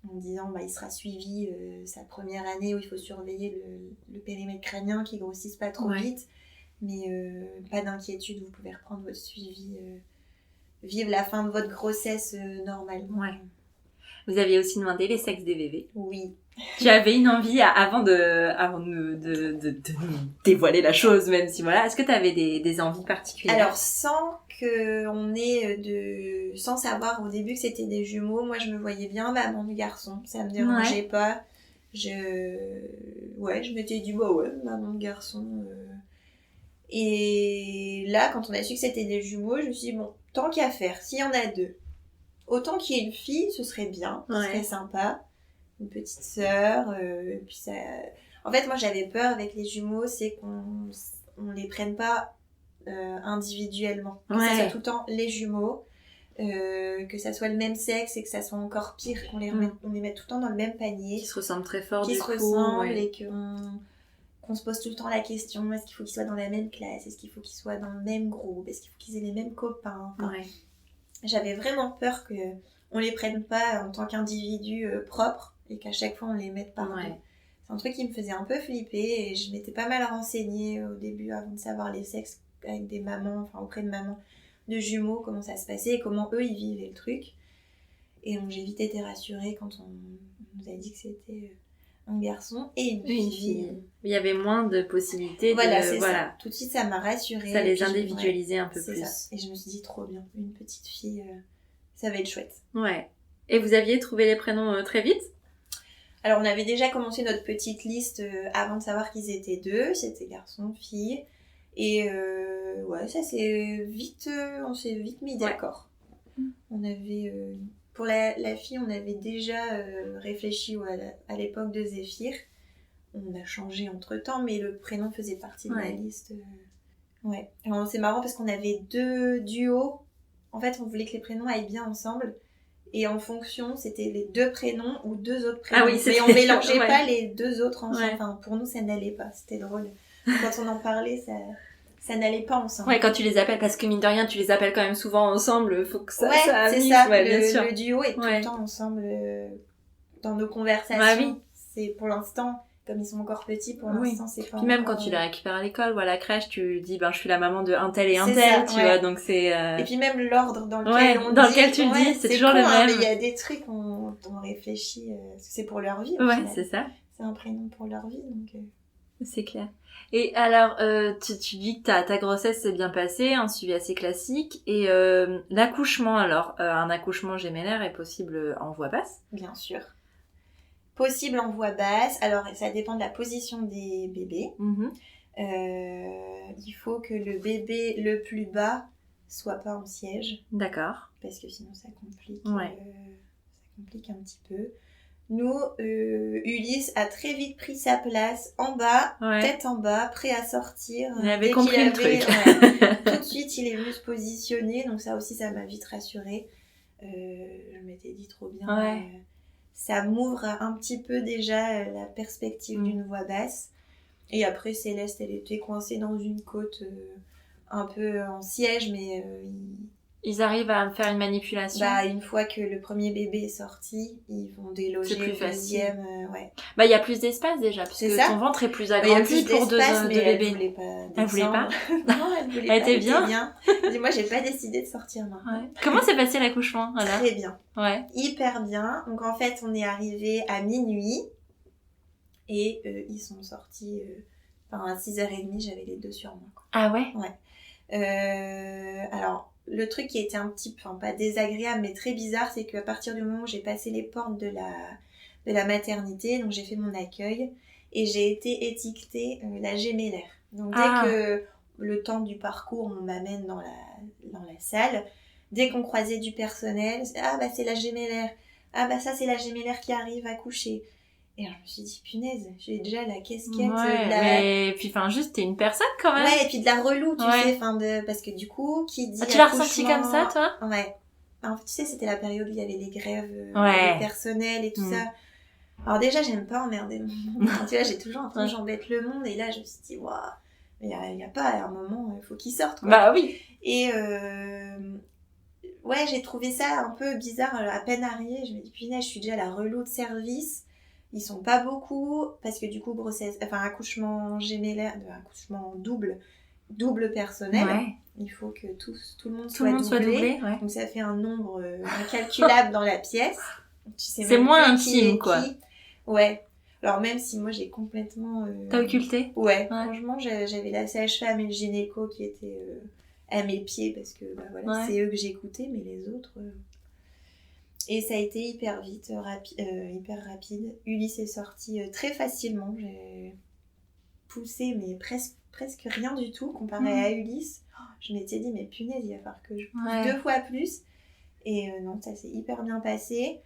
en disant il sera suivi sa première année où il faut surveiller le périmètre crânien, qui grossisse pas trop vite, mais pas d'inquiétude, vous pouvez reprendre votre suivi, vivre la fin de votre grossesse normalement. Ouais. Vous aviez aussi demandé les sexes des bébés. Oui. Tu avais une envie avant de nous dévoiler la chose, même si voilà. Est-ce que tu avais des envies particulières? Alors, sans savoir au début que c'était des jumeaux, moi je me voyais bien maman du garçon. Ça me dérangeait pas. Je m'étais dit, maman de garçon. Et là, quand on a su que c'était des jumeaux, je me suis dit, bon, tant qu'à faire, s'il y en a 2, autant qu'il y ait une fille, ce serait bien, ce serait sympa. Une petite sœur, puis ça... En fait, moi, j'avais peur avec les jumeaux, c'est qu'on les prenne pas individuellement. Que ça soit tout le temps les jumeaux, que ça soit le même sexe et que ça soit encore pire, qu'on les mette tout le temps dans le même panier. Qui se ressemblent très fort, qui du se coup. ressemblent et qu'on se pose tout le temps la question, est-ce qu'il faut qu'ils soient dans la même classe, est-ce qu'il faut qu'ils soient dans le même groupe, est-ce qu'il faut qu'ils aient les mêmes copains. Enfin, j'avais vraiment peur qu'on les prenne pas en tant qu'individus propres et qu'à chaque fois on les mette par deux. C'est un truc qui me faisait un peu flipper et je m'étais pas mal renseignée au début avant de savoir les sexes avec des mamans, enfin auprès de mamans de jumeaux, comment ça se passait et comment eux ils vivaient le truc. Et donc j'ai vite été rassurée quand on nous a dit que c'était un garçon et une fille. Il y avait moins de possibilités. Voilà, ça. Tout de suite ça m'a rassurée. Ça les individualisait un peu plus. Ça. Et je me suis dit trop bien, une petite fille, ça va être chouette. Ouais. Et vous aviez trouvé les prénoms très vite ? Alors on avait déjà commencé notre petite liste avant de savoir qu'ils étaient deux, c'était garçon, fille. Et ça c'est vite, on s'est vite mis d'accord. On avait, pour la fille, on avait déjà réfléchi à l'époque de Zéphyr. On a changé entre temps, mais le prénom faisait partie de la liste. Ouais. Alors c'est marrant parce qu'on avait 2 duos. En fait, on voulait que les prénoms aillent bien ensemble. Et en fonction, c'était les 2 prénoms ou 2 autres prénoms. Ah oui, mais on mélangeait pas les 2 autres ensemble. Enfin, pour nous, ça n'allait pas. C'était drôle. Quand on en parlait, ça n'allait pas ensemble. Ouais, quand tu les appelles, parce que mine de rien, tu les appelles quand même souvent ensemble. Faut que ça c'est mise. ça. Ouais, bien sûr. Le duo est tout le temps ensemble dans nos conversations. Ah oui. C'est pour l'instant... Comme ils sont encore petits, pour l'instant, c'est pas. Puis même quand tu les récupères à l'école ou à la crèche, tu dis, je suis la maman de un tel et un tel, ça, tu vois, donc c'est... Et puis même l'ordre dans lequel on dit... lequel tu le dis, c'est toujours le même. Mais il y a des trucs, on réfléchit, parce que c'est pour leur vie, c'est ça. C'est un prénom pour leur vie, donc... C'est clair. Et alors, tu dis que ta grossesse s'est bien passée, un suivi assez classique, et l'accouchement, alors, un accouchement gémellaire est possible en voie basse ? Bien sûr. Possible en voie basse, alors ça dépend de la position des bébés. Il faut que le bébé le plus bas soit pas en siège. D'accord. Parce que sinon ça complique, ça complique un petit peu. Nous, Ulysse a très vite pris sa place en bas, tête en bas, prêt à sortir. Il avait compris le truc. Tout de suite, il est venu se positionner, donc ça aussi, ça m'a vite rassurée. Je m'étais dit trop bien. Ça m'ouvre un petit peu déjà la perspective d'une voix basse. Et après, Céleste, elle était coincée dans une côte un peu en siège, mais... Ils arrivent à faire une manipulation. Une fois que le premier bébé est sorti, ils vont déloger le deuxième. Il y a plus d'espace déjà, parce que ton ventre est plus agrandi pour deux bébés. Elle voulait pas. Non, elle voulait pas. Elle était bien. Moi, j'ai pas décidé de sortir maintenant. Comment s'est passé l'accouchement alors ? Très bien. Hyper bien. Donc en fait, on est arrivé à minuit et ils sont sortis à 6h30, j'avais les 2 sur moi. Ah ouais ? Ouais. Alors, le truc qui était un petit peu, pas désagréable, mais très bizarre, c'est qu'à partir du moment où j'ai passé les portes de la maternité, donc j'ai fait mon accueil, et j'ai été étiquetée la gémellaire. Donc dès que le temps du parcours, on m'amène dans la salle, dès qu'on croisait du personnel, c'est la gémellaire, ça c'est la gémellaire qui arrive à coucher. Et alors, je me suis dit, punaise, j'ai déjà la casquette mais puis juste t'es une personne quand même. Ouais, et puis de la relou, tu sais, parce que du coup, qui dit tu l'as ressenti comme ça, toi ? Ouais. Alors, tu sais, c'était la période où il y avait les grèves du personnel et tout ça. Alors déjà, j'aime pas emmerder le monde. Tu vois, j'ai toujours l'impression que j'embête le monde, et là, je me suis dit, waouh, mais il y a pas, à un moment, il faut qu'ils sortent, quoi. Bah oui. Et j'ai trouvé ça un peu bizarre, à peine arrivée. Je me dis, punaise, je suis déjà la relou de service. Ils sont pas beaucoup, parce que du coup, accouchement gémellaire, accouchement double personnel. Il faut que tout le monde soit doublé. Donc ça fait un nombre incalculable dans la pièce. Tu sais, c'est moins intime, quoi. Ouais. Alors même si moi j'ai complètement... T'as occulté ? Ouais. Franchement, j'avais la sage-femme et le gynéco qui étaient à mes pieds, parce que c'est eux que j'écoutais, mais les autres... Et ça a été hyper vite, hyper rapide. Ulysse est sorti très facilement. J'ai poussé, mais presque rien du tout comparé à Ulysse. Je m'étais dit, mais punaise, il va falloir que je pousse 2 fois plus. Et non, ça s'est hyper bien passé.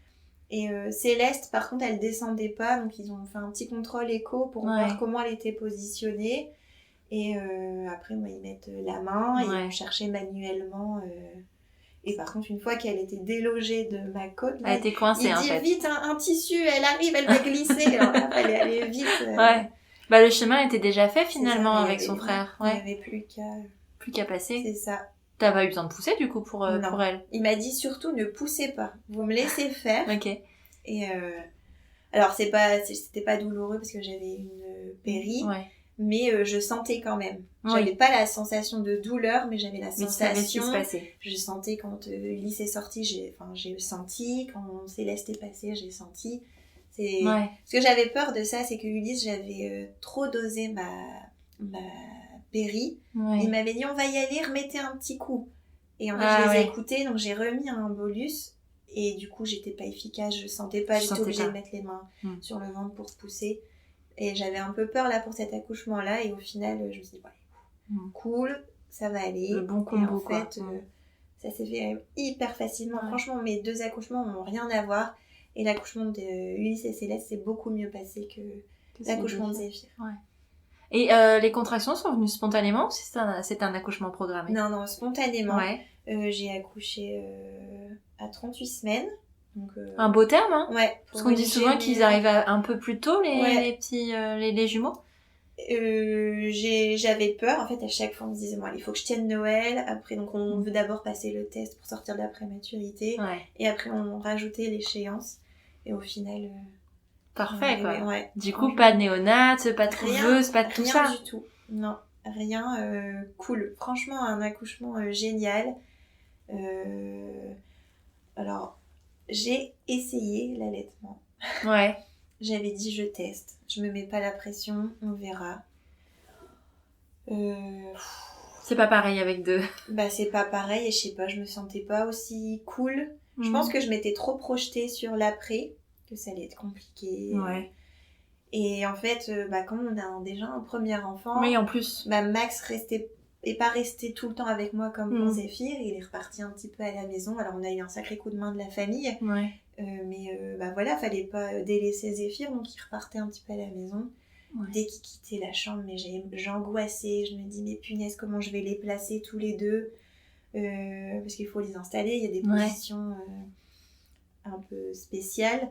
Et Céleste, par contre, elle descendait pas. Donc, ils ont fait un petit contrôle écho pour voir comment elle était positionnée. Et après, ils mettent la main et ils vont chercher manuellement... Et par contre, une fois qu'elle était délogée de ma côte, elle était coincée, il dit vite un tissu, elle arrive, elle va glisser. Alors là, elle est allée vite. Bah, le chemin était déjà fait finalement ça, avec son frère. Il n'y avait plus qu'à passer. C'est ça. T'as pas eu besoin de pousser du coup pour elle? Il m'a dit surtout ne poussez pas. Vous me laissez faire. Ok. Et alors c'était pas douloureux parce que j'avais une péri. Ouais. Mais je sentais quand même. J'avais pas la sensation de douleur, mais j'avais la sensation. Ce qui se passait. Je sentais quand Ulysse est sorti, j'ai senti. Quand Céleste est passée, j'ai senti. Ce que j'avais peur de ça, c'est que Ulysse, j'avais trop dosé ma péri. Ouais. Il m'avait dit on va y aller, remettez un petit coup. Et en fait, je les ai écoutés, donc j'ai remis un bolus. Et du coup, j'étais pas efficace, je sentais pas, j'étais obligée de mettre les mains sur le ventre pour pousser. Et j'avais un peu peur là pour cet accouchement-là. Et au final, je me suis dit, cool, ça va aller. Le bon combo, et en fait, ça s'est fait hyper facilement. Ouais. Franchement, mes 2 accouchements n'ont rien à voir. Et l'accouchement de Ulysse et Céleste s'est beaucoup mieux passé que l'accouchement de Zéphyr. Ouais. Et les contractions sont venues spontanément ou c'est un accouchement programmé? Non, spontanément. Ouais. J'ai accouché à 38 semaines. Donc, un beau terme, hein? Ouais. Parce qu'on dit souvent qu'ils arrivent un peu plus tôt, les petits les jumeaux. J'avais peur. En fait, à chaque fois, on me disait, bon, il faut que je tienne Noël. Après, donc, on veut d'abord passer le test pour sortir de la prématurité. Ouais. Et après, on rajoutait l'échéance. Et au final... Parfait, quoi. Ouais. Du coup, pas de néonate, pas de couveuse, pas de tout ça. Rien du tout. Non, rien. Cool. Franchement, un accouchement génial. Alors, j'ai essayé l'allaitement. Ouais. J'avais dit, je teste. Je me mets pas la pression, on verra. C'est pas pareil avec 2. Bah, c'est pas pareil et je sais pas, je me sentais pas aussi cool. Je pense que je m'étais trop projetée sur l'après, que ça allait être compliqué. Ouais. Et en fait, comme on a déjà un premier enfant, oui, en plus. Max est pas resté tout le temps avec moi comme pour Zéphyr. Il est reparti un petit peu à la maison. Alors, on a eu un sacré coup de main de la famille. Ouais. Mais voilà, fallait pas délaisser Zéphyr, donc il repartait un petit peu à la maison. Ouais. Dès qu'il quittait la chambre, mais j'angoissais. Je me dis, mais punaise, comment je vais les placer tous les deux, parce qu'il faut les installer. Il y a des positions un peu spéciales.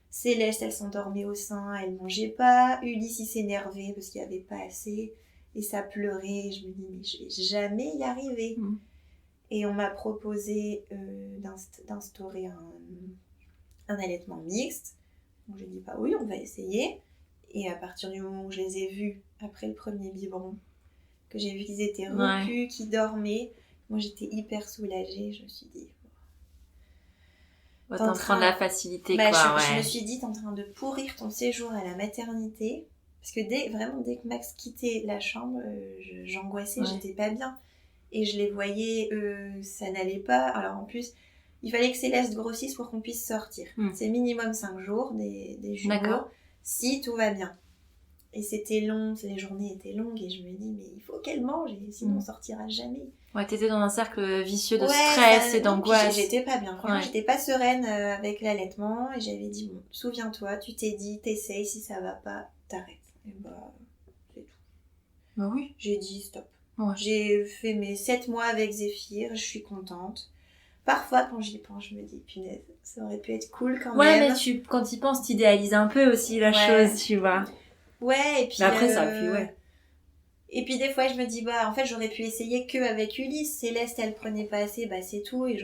Céleste, elle s'endormait au sein, elle mangeait pas. Ulysse, il s'énervait parce qu'il n'y avait pas assez. Et ça pleurait. Et je me dis, mais je vais jamais y arriver. Et on m'a proposé d'instaurer un allaitement mixte. Donc j'ai dit, bah oui, on va essayer. Et à partir du moment où je les ai vus, après le premier biberon, que j'ai vu qu'ils étaient repus, qu'ils dormaient, moi j'étais hyper soulagée. Je me suis dit... T'es en train de la facilité, quoi. Je me suis dit, t'es en train de pourrir ton séjour à la maternité. Parce que dès que Max quittait la chambre, j'angoissais, j'étais pas bien. Et je les voyais, ça n'allait pas. Alors en plus, il fallait que Céleste grossisse pour qu'on puisse sortir. C'est minimum 5 jours, des jumeaux. D'accord. Si tout va bien. Et c'était long, les journées étaient longues. Et je me dis, mais il faut qu'elle mange, sinon on sortira jamais. Ouais, t'étais dans un cercle vicieux de stress et d'angoisse. J'étais pas bien. Franchement, j'étais pas sereine avec l'allaitement. Et j'avais dit, bon, souviens-toi, tu t'es dit, t'essayes, si ça va pas, t'arrêtes. Et c'est tout. Bah oui. J'ai dit, stop. Ouais. J'ai fait mes 7 mois avec Zéphyr, je suis contente. Parfois, quand j'y pense, je me dis, punaise, ça aurait pu être cool quand même. Ouais, mais quand tu y penses, t'idéalises un peu aussi la chose, tu vois. Ouais, et puis... Mais après ça, puis ouais. Et puis des fois, je me dis, en fait, j'aurais pu essayer qu'avec Ulysse. Céleste, elle prenait pas assez, c'est tout. Et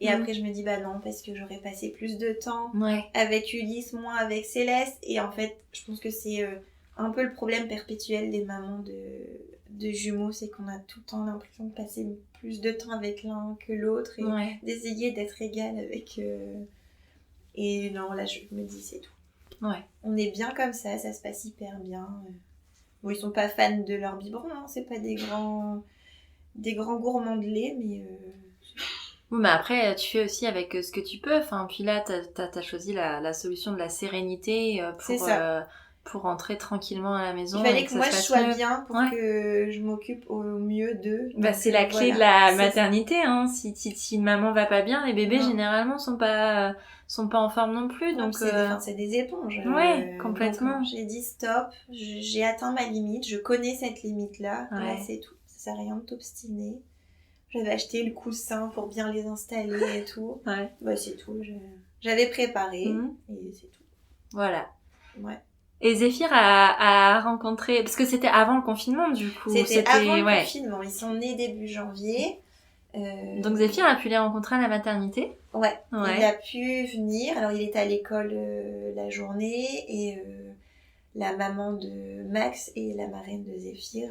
après, je me dis, non, parce que j'aurais passé plus de temps avec Ulysse, moins avec Céleste. Et en fait, je pense que c'est un peu le problème perpétuel des mamans de jumeaux, c'est qu'on a tout le temps l'impression de passer plus de temps avec l'un que l'autre et d'essayer d'être égal avec... Et non, là, je me dis, c'est tout. Ouais. On est bien comme ça se passe hyper bien. Bon, ils sont pas fans de leur biberon, hein. C'est pas des grands gourmands de lait, mais... Oui, mais après, tu fais aussi avec ce que tu peux. Enfin, puis là, t'as choisi la solution de la sérénité pour rentrer tranquillement à la maison. Il fallait que moi je sois bien pour que je m'occupe au mieux d'eux. C'est la clé de la maternité, hein. Si une maman va pas bien, les bébés généralement sont pas en forme non plus. Donc c'est des éponges. Ouais, complètement. Donc, j'ai dit stop, j'ai atteint ma limite, je connais cette limite-là. Là, c'est tout. Ça sert à rien de t'obstiner. J'avais acheté le coussin pour bien les installer et tout. Ouais. C'est tout. J'avais préparé et c'est tout. Voilà. Ouais. Et Zéphyr a rencontré... Parce que c'était avant le confinement, du coup. C'était avant le confinement. Ils sont nés début janvier. Donc Zéphyr a pu les rencontrer à la maternité. Ouais. Il a pu venir. Alors, il était à l'école la journée et la maman de Max et la marraine de Zéphyr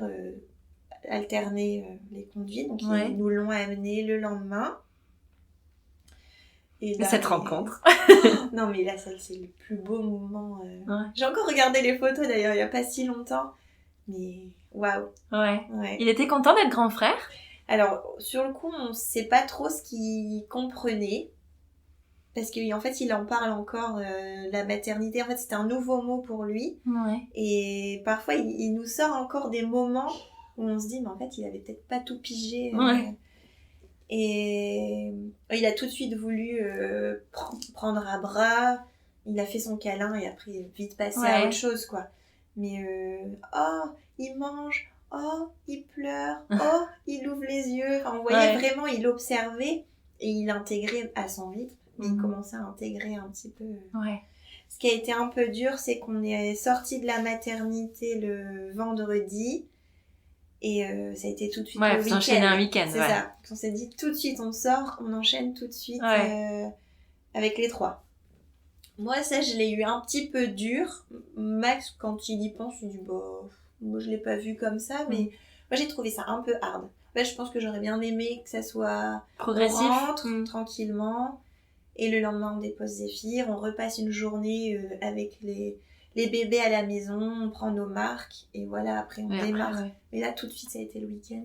alternaient les conduits. Donc, ils nous l'ont amené le lendemain. Et là, cette rencontre. Non, mais là, ça, c'est le plus beau moment. J'ai encore regardé les photos, d'ailleurs, il n'y a pas si longtemps. Mais, waouh. Ouais. Il était content d'être grand frère? Alors, sur le coup, on ne sait pas trop ce qu'il comprenait. Parce qu'en fait, il en parle encore, la maternité. En fait, c'était un nouveau mot pour lui. Ouais. Et parfois, il nous sort encore des moments où on se dit, mais en fait, il avait peut-être pas tout pigé. Ouais. Et il a tout de suite voulu prendre à bras. Il a fait son câlin et après, vite passé à autre chose, quoi. Mais, il mange. Oh, il pleure. Oh, il ouvre les yeux. Enfin, on voyait vraiment, il observait et il intégrait à son rythme. Mais il commençait à intégrer un petit peu. Ce qui a été un peu dur, c'est qu'on est sorti de la maternité le vendredi. Et ça a été tout de suite le week-end. Enchaîné un week-end. C'est ça. On s'est dit tout de suite, on sort, on enchaîne tout de suite avec les 3. Moi, ça, je l'ai eu un petit peu dur. Max, quand il y pense, il dit moi, je l'ai pas vu comme ça, mais moi, j'ai trouvé ça un peu hard. Je pense que j'aurais bien aimé que ça soit progressif, on rentre tranquillement. Et le lendemain, on dépose Zéphyr, on repasse une journée avec les bébés à la maison, on prend nos marques, et voilà, après on démarre. Mais là, tout de suite, ça a été le week-end.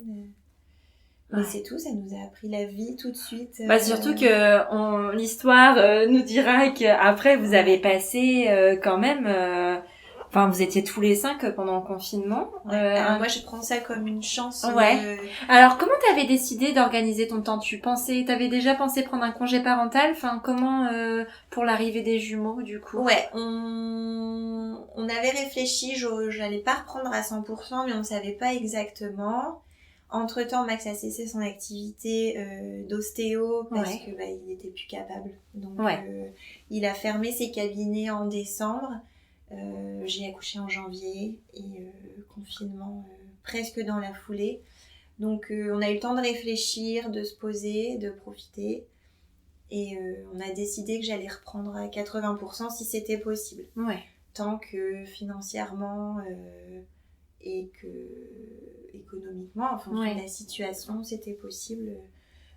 Mais c'est tout, ça nous a appris la vie tout de suite. Surtout que l'histoire nous dira qu'après, vous avez passé quand même... Enfin, vous étiez tous les 5 pendant le confinement. Alors moi, je prends ça comme une chance. Alors, comment t'avais décidé d'organiser ton temps? T'avais déjà pensé prendre un congé parental? Enfin, comment pour l'arrivée des jumeaux, du coup? Ouais, on avait réfléchi. J'allais pas reprendre à 100%, mais on savait pas exactement. Entre-temps, Max a cessé son activité d'ostéo parce que il était plus capable. Donc, il a fermé ses cabinets en décembre. J'ai accouché en janvier et confinement presque dans la foulée. Donc on a eu le temps de réfléchir, de se poser, de profiter. Et on a décidé que j'allais reprendre à 80% si c'était possible. Tant que financièrement et que économiquement, en fonction de la situation, c'était possible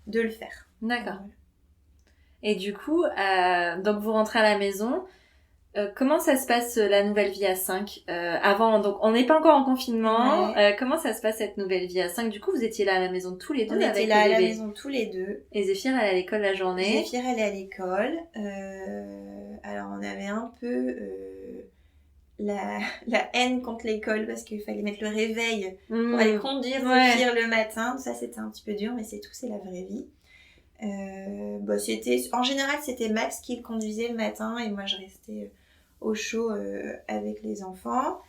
de le faire. D'accord. Et du coup, donc vous rentrez à la maison. Comment ça se passe la nouvelle vie à 5 avant, donc on n'est pas encore en confinement. Comment ça se passe cette nouvelle vie à 5? Du coup, vous étiez là à la maison tous les deux? On était là à la maison tous les deux. Et Zéphyr, elle est à l'école la journée? Zéphyr, elle est à l'école. Alors, on avait un peu la haine contre l'école parce qu'il fallait mettre le réveil pour aller conduire Zéphyr le matin. Ça, c'était un petit peu dur, mais c'est tout, c'est la vraie vie. En général, c'était Max qui le conduisait le matin et moi, je restais au chaud avec les enfants.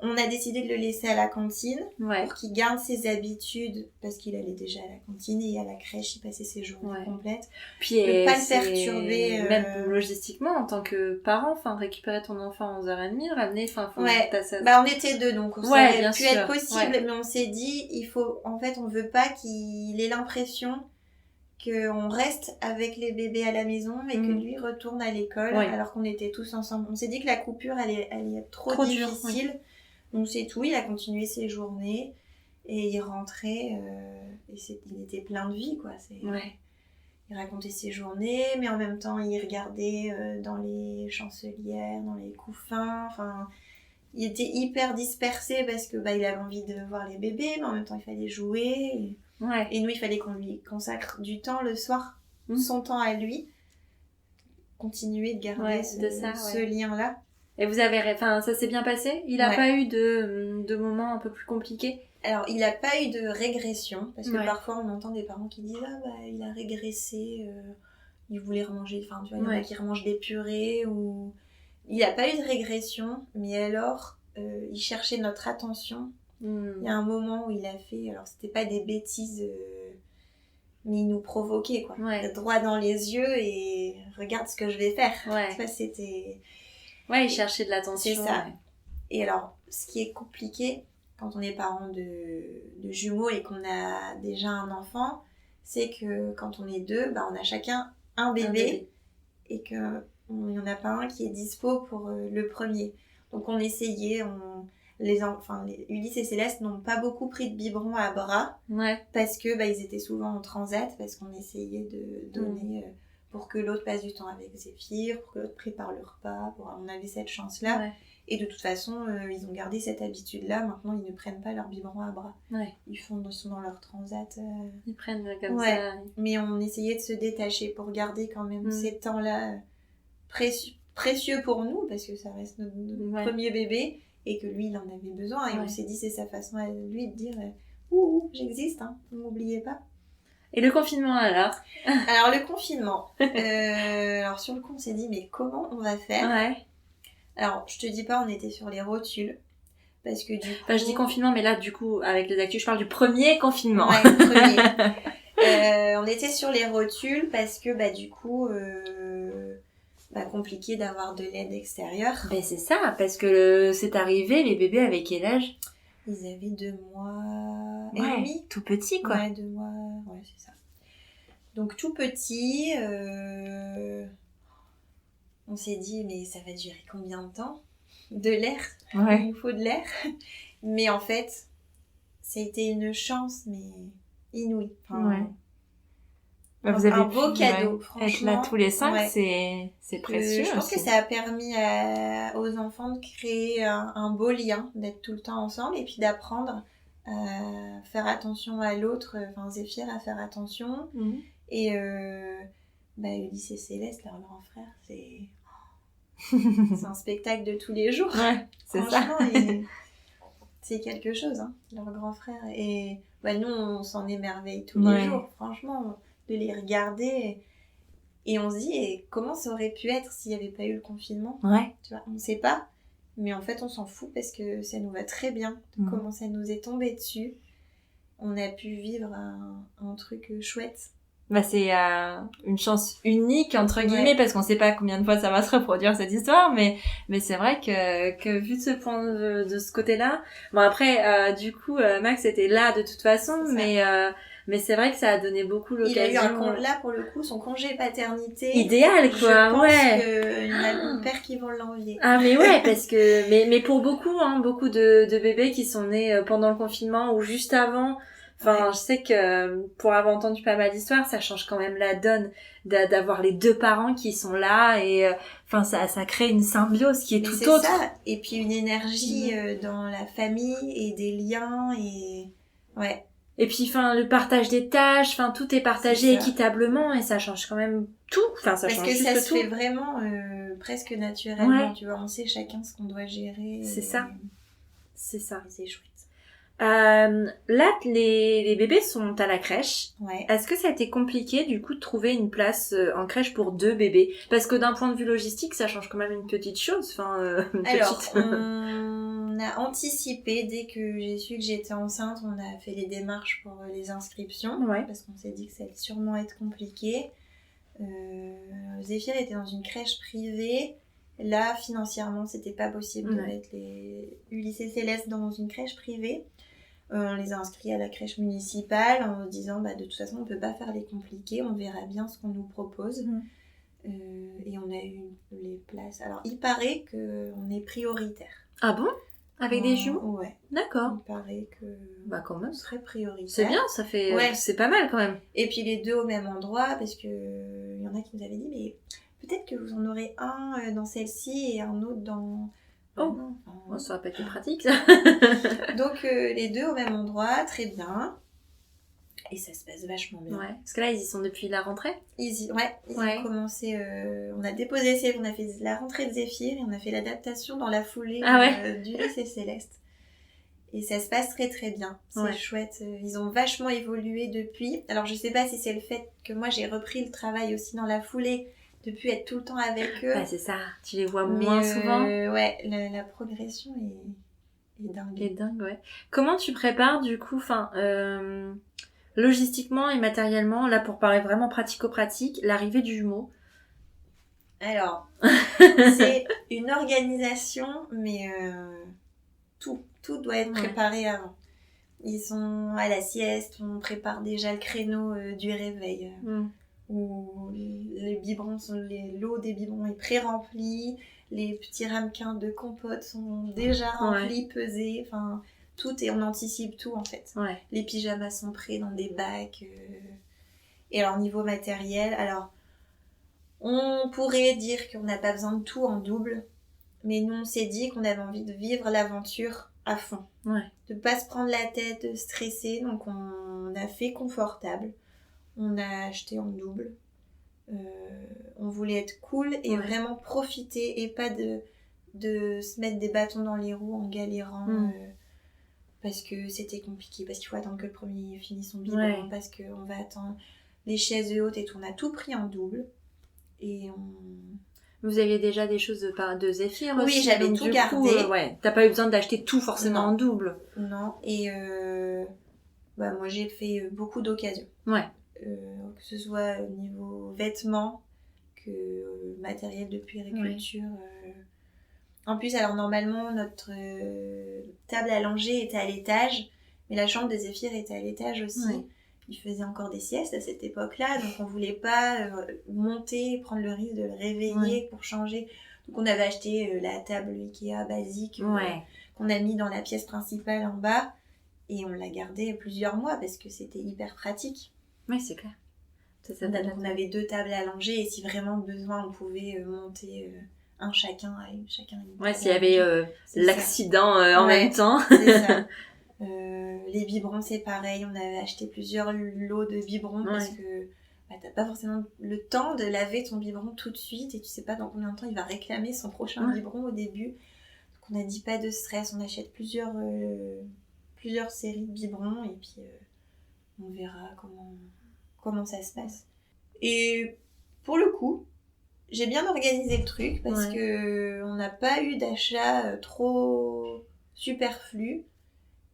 On a décidé de le laisser à la cantine pour qu'il garde ses habitudes parce qu'il allait déjà à la cantine et à la crèche, il passait ses journées complètes. Puis ne pas le perturber. Même logistiquement, en tant que parent, récupérer ton enfant à 11h30, ramener, faut on était 2, donc ça aurait pu être possible, mais on s'est dit, on veut pas qu'il ait l'impression qu'on reste avec les bébés à la maison et que lui retourne à l'école alors qu'on était tous ensemble. On s'est dit que la coupure allait être trop difficile. Dure, donc c'est tout, il a continué ses journées et il rentrait il était plein de vie, quoi. Il racontait ses journées, mais en même temps il regardait dans les chancelières, dans les couffins, il était hyper dispersé parce que il avait envie de voir les bébés, mais en même temps il fallait jouer et nous il fallait qu'on lui consacre du temps le soir, son temps à lui, continuer de garder ce lien-là. Et vous avez, ça s'est bien passé? Il a pas eu de moments un peu plus compliqués? Alors, il a pas eu de régression, parce que parfois on entend des parents qui disent il a régressé, il voulait remanger, tu vois, il y en a qui remangent des purées, ou... Il a pas eu de régression, mais alors, il cherchait notre attention. Il y a un moment où il a fait, alors c'était pas des bêtises, mais il nous provoquait, quoi. Droit dans les yeux et regarde ce que je vais faire. Ça, c'était... il cherchait de l'attention. C'est ça. Et alors, ce qui est compliqué quand on est parent de jumeaux et qu'on a déjà un enfant, c'est que quand on est deux, on a chacun un bébé. Et qu'il n'y en a pas un qui est dispo pour le premier. Donc on essayait, Ulysse et Céleste n'ont pas beaucoup pris de biberon à bras, parce que ils étaient souvent en transat, parce qu'on essayait de donner pour que l'autre passe du temps avec Zéphyr, pour que l'autre prépare le repas, on avait cette chance-là. Ouais. Et de toute façon, ils ont gardé cette habitude-là. Maintenant, ils ne prennent pas leur biberon à bras. Ouais. Ils sont dans leur transat. Ils prennent comme ça. Mais on essayait de se détacher pour garder quand même ces temps-là précieux pour nous, parce que ça reste notre premier bébé, et que lui, il en avait besoin. Et on s'est dit, c'est sa façon à lui de dire ouh, j'existe, ne m'oubliez pas. Et le confinement alors? Alors, le confinement. Alors, sur le coup, on s'est dit, mais comment on va faire? Ouais. Alors, je te dis pas, on était sur les rotules. Parce que du coup... je dis confinement, mais là, du coup, avec les actus, je parle du premier confinement. Ouais, le premier. On était sur les rotules parce que, du coup, compliqué d'avoir de l'aide extérieure. Ben, c'est ça, parce que c'est arrivé, les bébés avaient quel âge? Ils avaient 2 mois et ouais, demi. Tout petit, quoi. Ouais, 2 mois, ouais, c'est ça. Donc, tout petit... On s'est dit, mais ça va durer combien de temps? De l'air. Ouais. Il nous faut de l'air. Mais en fait, ça a été une chance, mais inouïe. Vous avez un beau cadeau, franchement. Être là tous les 5, c'est précieux. Je pense que ça a permis aux enfants de créer un beau lien, d'être tout le temps ensemble, et puis d'apprendre à faire attention à l'autre, Zéphyr à faire attention. Et Ulysse et Céleste, leur grand frère, c'est un spectacle de tous les jours. Ouais, c'est ça. C'est quelque chose, leur grand frère. Et nous, on s'en émerveille tous les jours, franchement, de les regarder. Et on se dit, et comment ça aurait pu être s'il n'y avait pas eu le confinement? Ouais. Tu vois, on ne sait pas, mais en fait, on s'en fout parce que ça nous va très bien. Comment ça nous est tombé dessus. On a pu vivre un truc chouette. C'est une chance unique entre guillemets parce qu'on sait pas combien de fois ça va se reproduire cette histoire, mais c'est vrai que vu de ce point de ce côté-là, après du coup Max était là de toute façon, mais c'est vrai que ça a donné beaucoup l'occasion. Il a eu là pour le coup son congé paternité idéal, quoi. Je pense qu'il y en a mon père qui vont l'envier. Ah mais ouais, parce que mais pour beaucoup beaucoup de bébés qui sont nés pendant le confinement ou juste avant. Je sais que pour avoir entendu pas mal d'histoires, ça change quand même la donne d'avoir les 2 parents qui sont là et ça crée une symbiose qui est tout autre. C'est ça, et puis une énergie dans la famille et des liens et Et puis le partage des tâches, tout est partagé équitablement et ça change quand même tout. Parce que ça se fait vraiment presque naturellement, tu vois, on sait chacun ce qu'on doit gérer. C'est ça. C'est chouette. Là, les bébés sont à la crèche. Ouais. Est-ce que ça a été compliqué, du coup, de trouver une place en crèche pour 2 bébés? Parce que d'un point de vue logistique, ça change quand même une petite chose. Alors, on a anticipé, dès que j'ai su que j'étais enceinte, on a fait les démarches pour les inscriptions. Parce qu'on s'est dit que ça allait sûrement être compliqué. Zéphyr était dans une crèche privée. Là, financièrement, c'était pas possible de mettre les Ulysse et Céleste dans une crèche privée. On les a inscrits à la crèche municipale en nous disant de toute façon on peut pas faire les compliqués, on verra bien ce qu'on nous propose. Et on a eu les places. Alors il paraît qu'on est prioritaire. Ah bon? Avec des jumeaux? Ouais. D'accord. Il paraît que quand même. on serait prioritaire. C'est bien, ça fait c'est pas mal quand même. Et puis les 2 au même endroit, parce que il y en a qui nous avaient dit mais peut-être que vous en aurez un dans celle-ci et un autre dans... Ça aurait pas été pratique, ça. Donc, les 2 au même endroit, très bien. Et ça se passe vachement bien. Ouais. Parce que là, ils y sont depuis la rentrée? Ils ont commencé... on a déposé... On a fait la rentrée de Zéphyr et on a fait l'adaptation dans la foulée d'Ulysse et Céleste. Et ça se passe très très bien. C'est chouette. Ils ont vachement évolué depuis. Alors, je sais pas si c'est le fait que moi, j'ai repris le travail aussi dans la foulée... Depuis être tout le temps avec eux. C'est ça, tu les vois moins souvent. La progression est dingue. Et dingue, ouais. Comment tu prépares du coup, logistiquement et matériellement, là pour parler vraiment pratico-pratique, l'arrivée du jumeau? Alors, c'est une organisation, mais tout doit être préparé avant. Ils sont à la sieste, on prépare déjà le créneau du réveil. Où les biberons l'eau des biberons est pré-remplie, les petits ramequins de compote sont déjà remplis, pesés, enfin on anticipe tout en fait. Ouais. Les pyjamas sont prêts dans des bacs. Et alors niveau matériel, alors on pourrait dire qu'on n'a pas besoin de tout en double, mais nous on s'est dit qu'on avait envie de vivre l'aventure à fond. Ouais. De pas se prendre la tête, de stresser, donc on a fait confortable. On a acheté en double. On voulait être cool et vraiment profiter et pas de se mettre des bâtons dans les roues en galérant parce que c'était compliqué, parce qu'il faut attendre que le premier finisse son biberon, parce qu'on va attendre les chaises hautes et tout. On a tout pris en double. Et Vous aviez déjà des choses de Zéphyr aussi? Oui, j'avais tout gardé. T'as pas eu besoin d'acheter tout forcément en double. Non, et moi j'ai fait beaucoup d'occasions. Ouais. Que ce soit au niveau vêtements que matériel de puériculture. En plus, alors normalement notre table à langer était à l'étage, mais la chambre de Zéphyr était à l'étage aussi. Ouais. Il faisait encore des siestes à cette époque-là, donc on voulait pas monter, prendre le risque de le réveiller pour changer. Donc on avait acheté la table Ikea basique qu'on a mis dans la pièce principale en bas et on l'a gardée plusieurs mois parce que c'était hyper pratique. Oui, c'est clair. Donc on avait 2 tables à langer et si vraiment besoin, on pouvait monter chacun une s'il y avait l'accident en même temps. C'est ça. Les biberons, c'est pareil. On avait acheté plusieurs lots de biberons parce que t'as pas forcément le temps de laver ton biberon tout de suite et tu sais pas dans combien de temps il va réclamer son prochain biberon au début. Donc on a dit pas de stress, on achète plusieurs séries de biberons et puis on verra comment ça se passe. Et pour le coup, j'ai bien organisé le truc parce que on n'a pas eu d'achat trop superflu.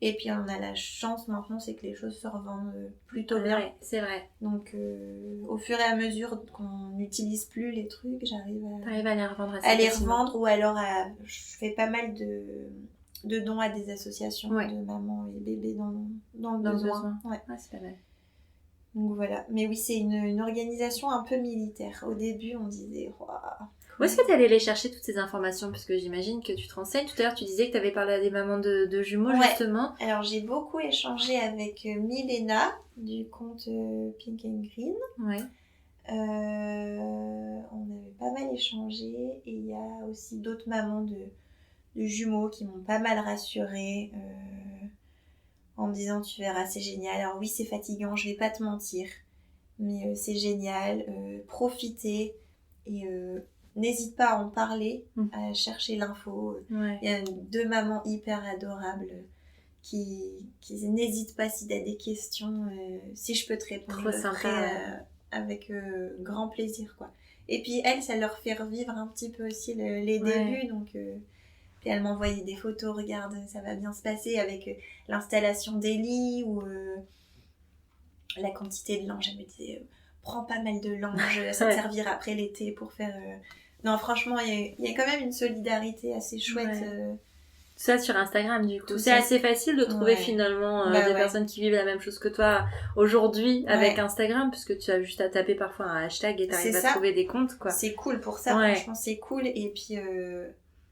Et puis on a la chance maintenant, c'est que les choses se revendent plutôt bien. Ouais, c'est vrai. Donc au fur et à mesure qu'on n'utilise plus les trucs, j'arrive à les revendre à les revendre ou alors je fais pas mal de dons à des associations de mamans et bébés dans le besoin. Ouais, c'est pas mal. Donc voilà. Mais oui, c'est une organisation un peu militaire. Au début, on disait... Où est-ce que tu allais les chercher toutes ces informations? Parce que j'imagine que tu te renseignes. Tout à l'heure, tu disais que tu avais parlé à des mamans de jumeaux, justement. Alors, j'ai beaucoup échangé avec Milena, du compte Pink and Green. Ouais. On avait pas mal échangé. Et il y a aussi d'autres mamans de jumeaux qui m'ont pas mal rassurée. En me disant, tu verras, c'est génial. Alors oui, c'est fatigant, je vais pas te mentir. Mais c'est génial. Profitez. Et... n'hésite pas à en parler, à chercher l'info. Il y a 2 mamans hyper adorables qui n'hésitent pas si tu as des questions, si je peux te répondre. Trop sympa. Avec grand plaisir, quoi. Et puis elles, ça leur fait revivre un petit peu aussi les débuts. Donc, puis elles m'envoyaient des photos, regarde, ça va bien se passer avec l'installation des lits ou la quantité de linge. Elle me disait, prends pas mal de linge, ça te servira après l'été pour faire... Non, franchement, il y a quand même une solidarité assez chouette. Ça sur Instagram, du coup. C'est assez facile de trouver finalement des personnes qui vivent la même chose que toi aujourd'hui avec Instagram, puisque tu as juste à taper parfois un hashtag et t'arrives à trouver des comptes, quoi. C'est cool pour ça, franchement, c'est cool. Et puis,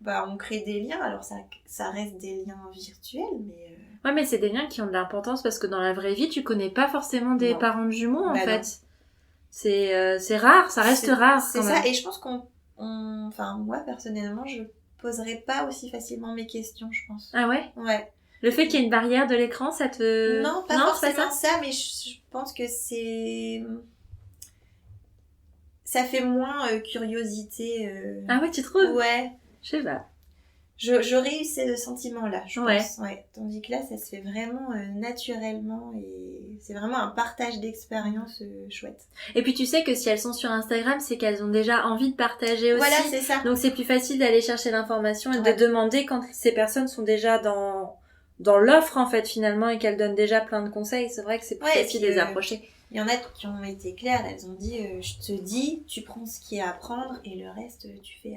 on crée des liens. Alors, ça reste des liens virtuels, mais... Ouais, mais c'est des liens qui ont de l'importance parce que dans la vraie vie, tu connais pas forcément des parents de jumeaux, en fait. Non. C'est rare, ça reste rare. C'est ça, et je pense enfin, moi, personnellement, je poserais pas aussi facilement mes questions, je pense. Ah ouais? Ouais. Le fait qu'il y ait une barrière de l'écran, ça te... Non, pas forcément ça, mais je pense que ça fait moins curiosité. Ah ouais, tu trouves? Ouais. Je sais pas. J'aurais eu ce sentiment-là, je pense. Ouais. Tandis que là, ça se fait vraiment naturellement et c'est vraiment un partage d'expérience chouette. Et puis tu sais que si elles sont sur Instagram, c'est qu'elles ont déjà envie de partager aussi. Voilà, c'est ça. Donc c'est plus facile d'aller chercher l'information et de demander quand ces personnes sont déjà dans dans l'offre en fait finalement et qu'elle donne déjà plein de conseils, c'est vrai que c'est plus facile de les approcher. Il y en a qui ont été claires, elles ont dit je te dis, tu prends ce qu'il y a à prendre et le reste tu fais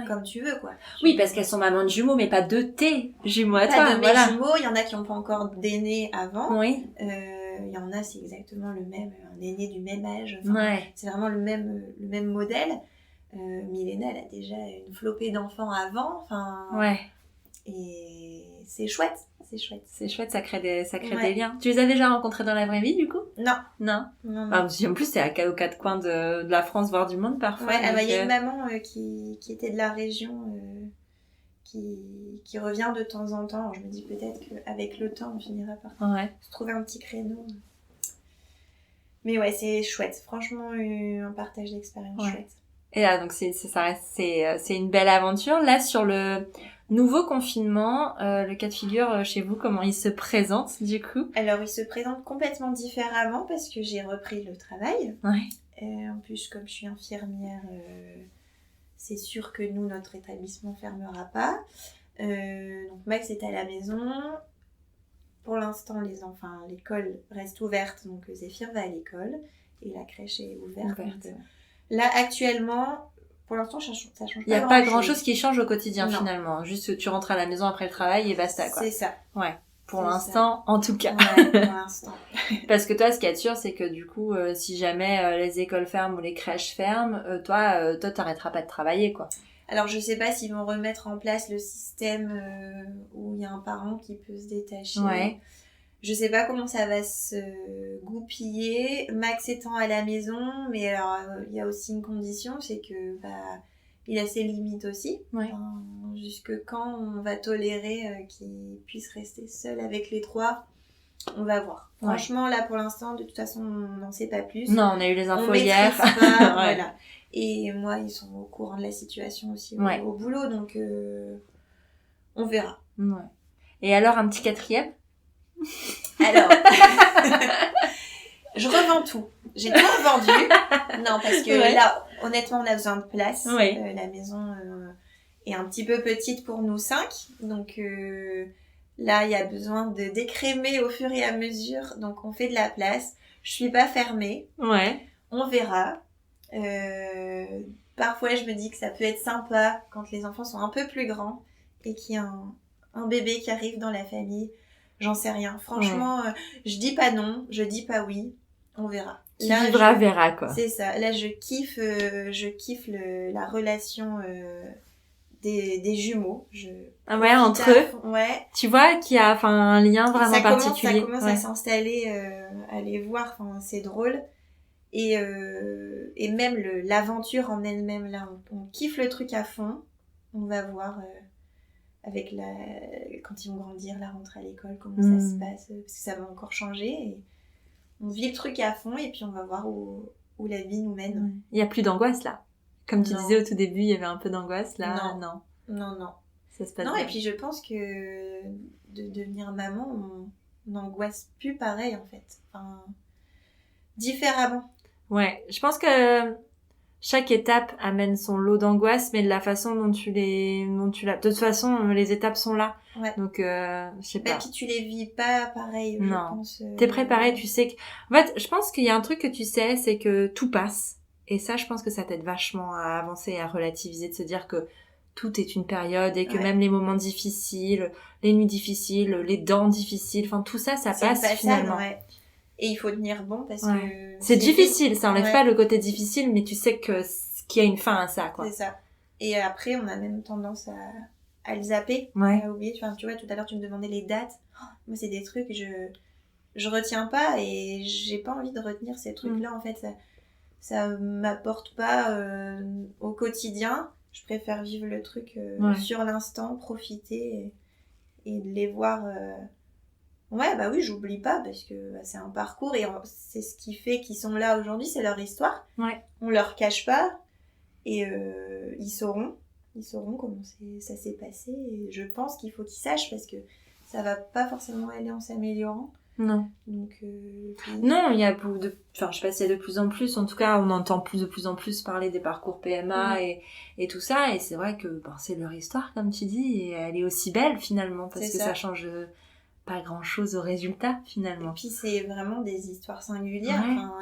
comme tu veux quoi. Oui, parce qu'elles sont mamans de jumeaux mais pas de tes jumeaux à toi. Pas de mes jumeaux, il y en a qui n'ont pas encore d'aînés avant. Oui. Il y en a c'est exactement le même, un aîné du même âge. Enfin, c'est vraiment le même modèle. Milena elle a déjà une flopée d'enfants avant. Enfin. Ouais. Et c'est chouette. C'est chouette, ça crée des liens. Tu les as déjà rencontrés dans la vraie vie, du coup? Non. En plus, c'est aux quatre coins de la France, voire du monde, parfois. Ouais, il y a une maman qui était de la région, qui revient de temps en temps. Alors, je me dis peut-être qu'avec le temps, on finira par se trouver un petit créneau. Mais ouais, c'est chouette. Franchement, un partage d'expérience chouette. Et là, donc, c'est une belle aventure. Là, sur le nouveau confinement, le cas de figure chez vous, comment il se présente du coup? Alors, il se présente complètement différemment parce que j'ai repris le travail. En plus, comme je suis infirmière, c'est sûr que nous, notre établissement fermera pas. Donc, Max est à la maison. Pour l'instant, l'école reste ouverte, donc Zéphyr va à l'école et la crèche est ouverte. Là, actuellement, pour l'instant, ça change pas. Il n'y a pas grand-chose qui change au quotidien, finalement. Juste, tu rentres à la maison après le travail et basta, quoi. C'est ça. Ouais. Pour l'instant, en tout cas. Ouais, pour l'instant. Parce que toi, ce qu'il y a de sûr, c'est que du coup, si jamais les écoles ferment ou les crèches ferment, toi, t'arrêteras pas de travailler, quoi. Alors, je sais pas s'ils vont remettre en place le système où il y a un parent qui peut se détacher. Ouais. Je sais pas comment ça va se goupiller. Max étant à la maison, mais alors il y a aussi une condition, c'est que il a ses limites aussi. Ouais. Enfin, jusque quand on va tolérer qu'il puisse rester seul avec les trois, on va voir. Franchement, là pour l'instant, de toute façon, on n'en sait pas plus. Non, on a eu les infos hier. Pas, voilà. Et moi, ils sont au courant de la situation aussi au boulot, donc on verra. Ouais. Et alors, un petit quatrième? Alors, je revends tout. J'ai tout revendu. Non, parce que là, honnêtement, on a besoin de place. La maison est un petit peu petite pour nous 5. Donc là, il y a besoin de décrémer au fur et à mesure. Donc, on fait de la place. Je suis pas fermée. On verra. Parfois, je me dis que ça peut être sympa quand les enfants sont un peu plus grands et qu'il y a un bébé qui arrive dans la famille. J'en sais rien. Franchement, je dis pas non, je dis pas oui. On verra. Qui vivra verra, quoi. C'est ça. Là, je kiffe la relation des jumeaux. Entre eux. Ouais. Tu vois qu'il y a un lien vraiment particulier. Ça commence à s'installer, à les voir. C'est drôle. Et même l'aventure en elle-même, là, on kiffe le truc à fond. On va voir... avec quand ils vont grandir, la rentrée à l'école, comment ça se passe, parce que ça va encore changer. Et on vit le truc à fond et puis on va voir où la vie nous mène. Il n'y a plus d'angoisse là. Comme tu disais au tout début, il y avait un peu d'angoisse là. Non. Ça se passe bien. Et puis je pense que de devenir maman, on n'angoisse plus pareil en fait. Différemment. Ouais, je pense que chaque étape amène son lot d'angoisse, mais de la façon dont tu l'as. De toute façon, les étapes sont là. Ouais. Donc, je sais pas. Et puis tu les vis pas pareil, je pense. T'es préparé, tu sais que... En fait, je pense qu'il y a un truc que tu sais, c'est que tout passe. Et ça, je pense que ça t'aide vachement à avancer et à relativiser, de se dire que tout est une période et que même les moments difficiles, les nuits difficiles, les dents difficiles, tout ça, ça passe finalement. Et il faut tenir bon parce que... C'est difficile, ça enlève pas le côté difficile, mais tu sais qu'il y a une fin à ça, quoi. C'est ça. Et après, on a même tendance à le zapper, à oublier. Tu vois, tout à l'heure, tu me demandais les dates. Moi, c'est des trucs, je retiens pas et j'ai pas envie de retenir ces trucs-là. En fait, ça m'apporte pas au quotidien. Je préfère vivre le truc sur l'instant, profiter et de les voir... oui, j'oublie pas parce que c'est un parcours et c'est ce qui fait qu'ils sont là aujourd'hui, c'est leur histoire. On leur cache pas et ils sauront comment ça s'est passé et je pense qu'il faut qu'ils sachent parce que ça va pas forcément aller en s'améliorant. Non. Donc non, il y a je sais pas s'il y a de plus en plus, en tout cas on entend de plus en plus parler des parcours PMA et tout ça et c'est vrai que c'est leur histoire comme tu dis et elle est aussi belle finalement parce que ça change pas grand-chose au résultat finalement. Et puis c'est vraiment des histoires singulières. Ouais. Enfin,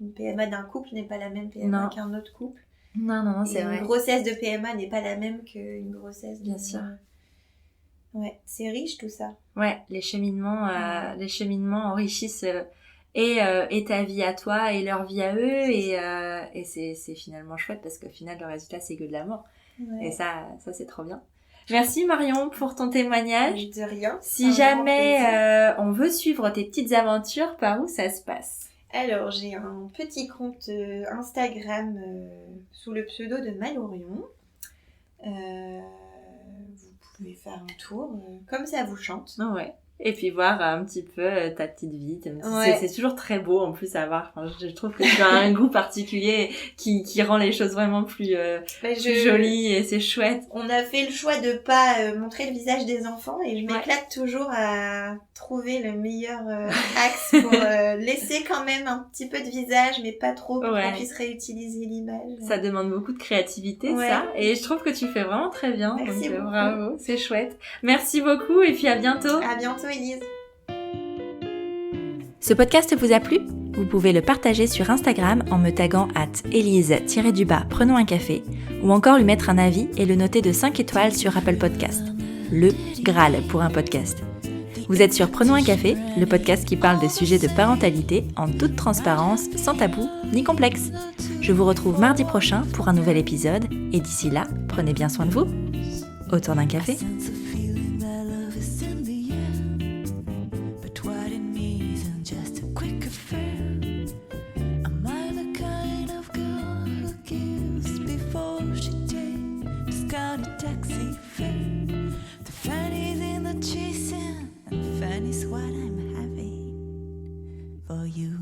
une PMA d'un couple n'est pas la même PMA qu'un autre couple. Non, c'est vrai. Une grossesse de PMA n'est pas la même qu'une grossesse de... Bien sûr. Ouais, c'est riche tout ça. Ouais, les cheminements enrichissent et ta vie à toi et leur vie à eux et c'est finalement chouette parce qu'au final le résultat c'est que de l'amour. Ouais. Et ça c'est trop bien. Merci Marion pour ton témoignage. De rien. Si jamais on veut suivre tes petites aventures, par où ça se passe? Alors, j'ai un petit compte Instagram sous le pseudo de Malorion. Vous pouvez faire un tour comme ça vous chante. Ouais. Et puis voir un petit peu ta petite vie. Ouais. C'est toujours très beau en plus à voir. Enfin, je trouve que tu as un goût particulier qui rend les choses vraiment plus jolies et c'est chouette. On a fait le choix de pas montrer le visage des enfants et je m'éclate toujours à trouver le meilleur axe pour laisser quand même un petit peu de visage mais pas trop pour qu'on puisse réutiliser l'image. Ça demande beaucoup de créativité ça et je trouve que tu fais vraiment très bien. Merci donc beaucoup. Bravo, c'est chouette. Merci beaucoup et puis à bientôt. À bientôt Élise. Ce podcast vous a plu ? Vous pouvez le partager sur Instagram en me taguant @Élise_prenons un café ou encore lui mettre un avis et le noter de 5 étoiles sur Apple Podcast. Le Graal pour un podcast. Vous êtes sur Prenons un café, le podcast qui parle de sujets de parentalité en toute transparence, sans tabou ni complexe. Je vous retrouve mardi prochain pour un nouvel épisode et d'ici là, prenez bien soin de vous. Autour d'un café. Fanny's what I'm having for you.